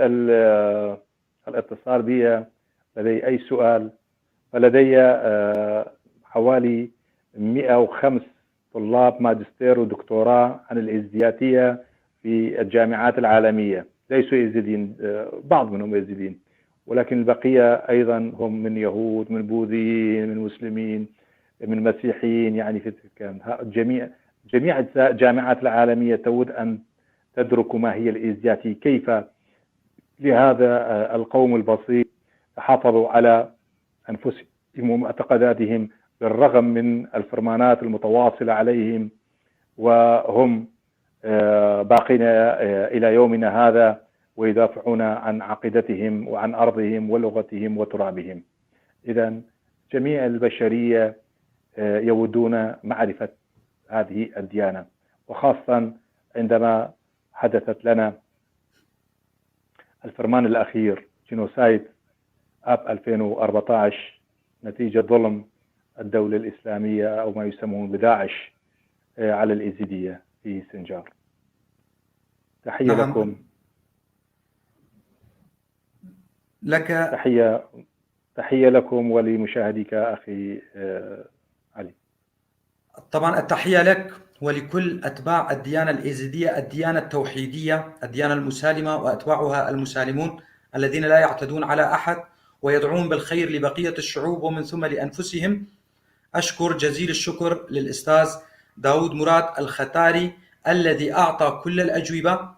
الاتصال بي لدي أي سؤال، فلدي حوالي 105 طلاب ماجستير ودكتوراه عن الإيزيدياتية في الجامعات العالمية، ليسوا يزيدين، بعض منهم يزيدين، ولكن البقية أيضا هم من يهود، من بوذيين، من مسلمين، من مسيحيين، يعني في جميع الجامعات العالمية تود أن تدرك ما هي الإيزيدياتية، كيف لهذا القوم البسيط حافظوا على أنفسهم ومعتقداتهم بالرغم من الفرمانات المتواصلة عليهم، وهم باقين إلى يومنا هذا ويدافعون عن عقيدتهم وعن أرضهم ولغتهم وترابهم. إذن جميع البشرية يودون معرفة هذه الديانة، وخاصة عندما حدثت لنا الفرمان الأخير جينوسايد آب 2014 نتيجة ظلم الدولة الإسلامية أو ما يسمون بداعش على الإيزيدية في سنجار. تحية نعم لكم. لك. تحية لكم ولمشاهديك أخي علي. طبعا التحية لك ولكل أتباع الديانة الإيزيدية، الديانة التوحيدية، الديانة المسالمة وأتباعها المسالمون الذين لا يعتدون على أحد ويدعون بالخير لبقية الشعوب ومن ثم لأنفسهم. أشكر جزيل الشكر للأستاذ داود مراد الختاري الذي أعطى كل الأجوبة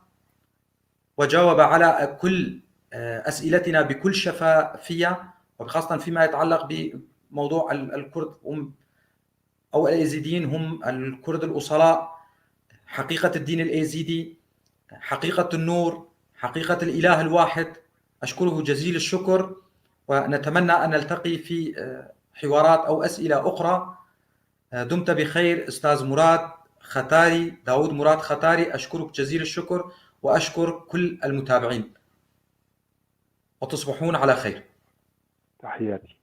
وجاوب على كل أسئلتنا بكل شفافية، وخاصة فيما يتعلق بموضوع الكرد أو الأيزيديين هم الكرد الأصلاء، حقيقة الدين الأيزيدي، حقيقة النور، حقيقة الإله الواحد. أشكره جزيل الشكر، ونتمنى أن نلتقي في حوارات أو أسئلة أخرى. دمت بخير أستاذ مراد ختاري، داود مراد ختاري. أشكرك جزيل الشكر وأشكر كل المتابعين، وتصبحون على خير. تحياتي.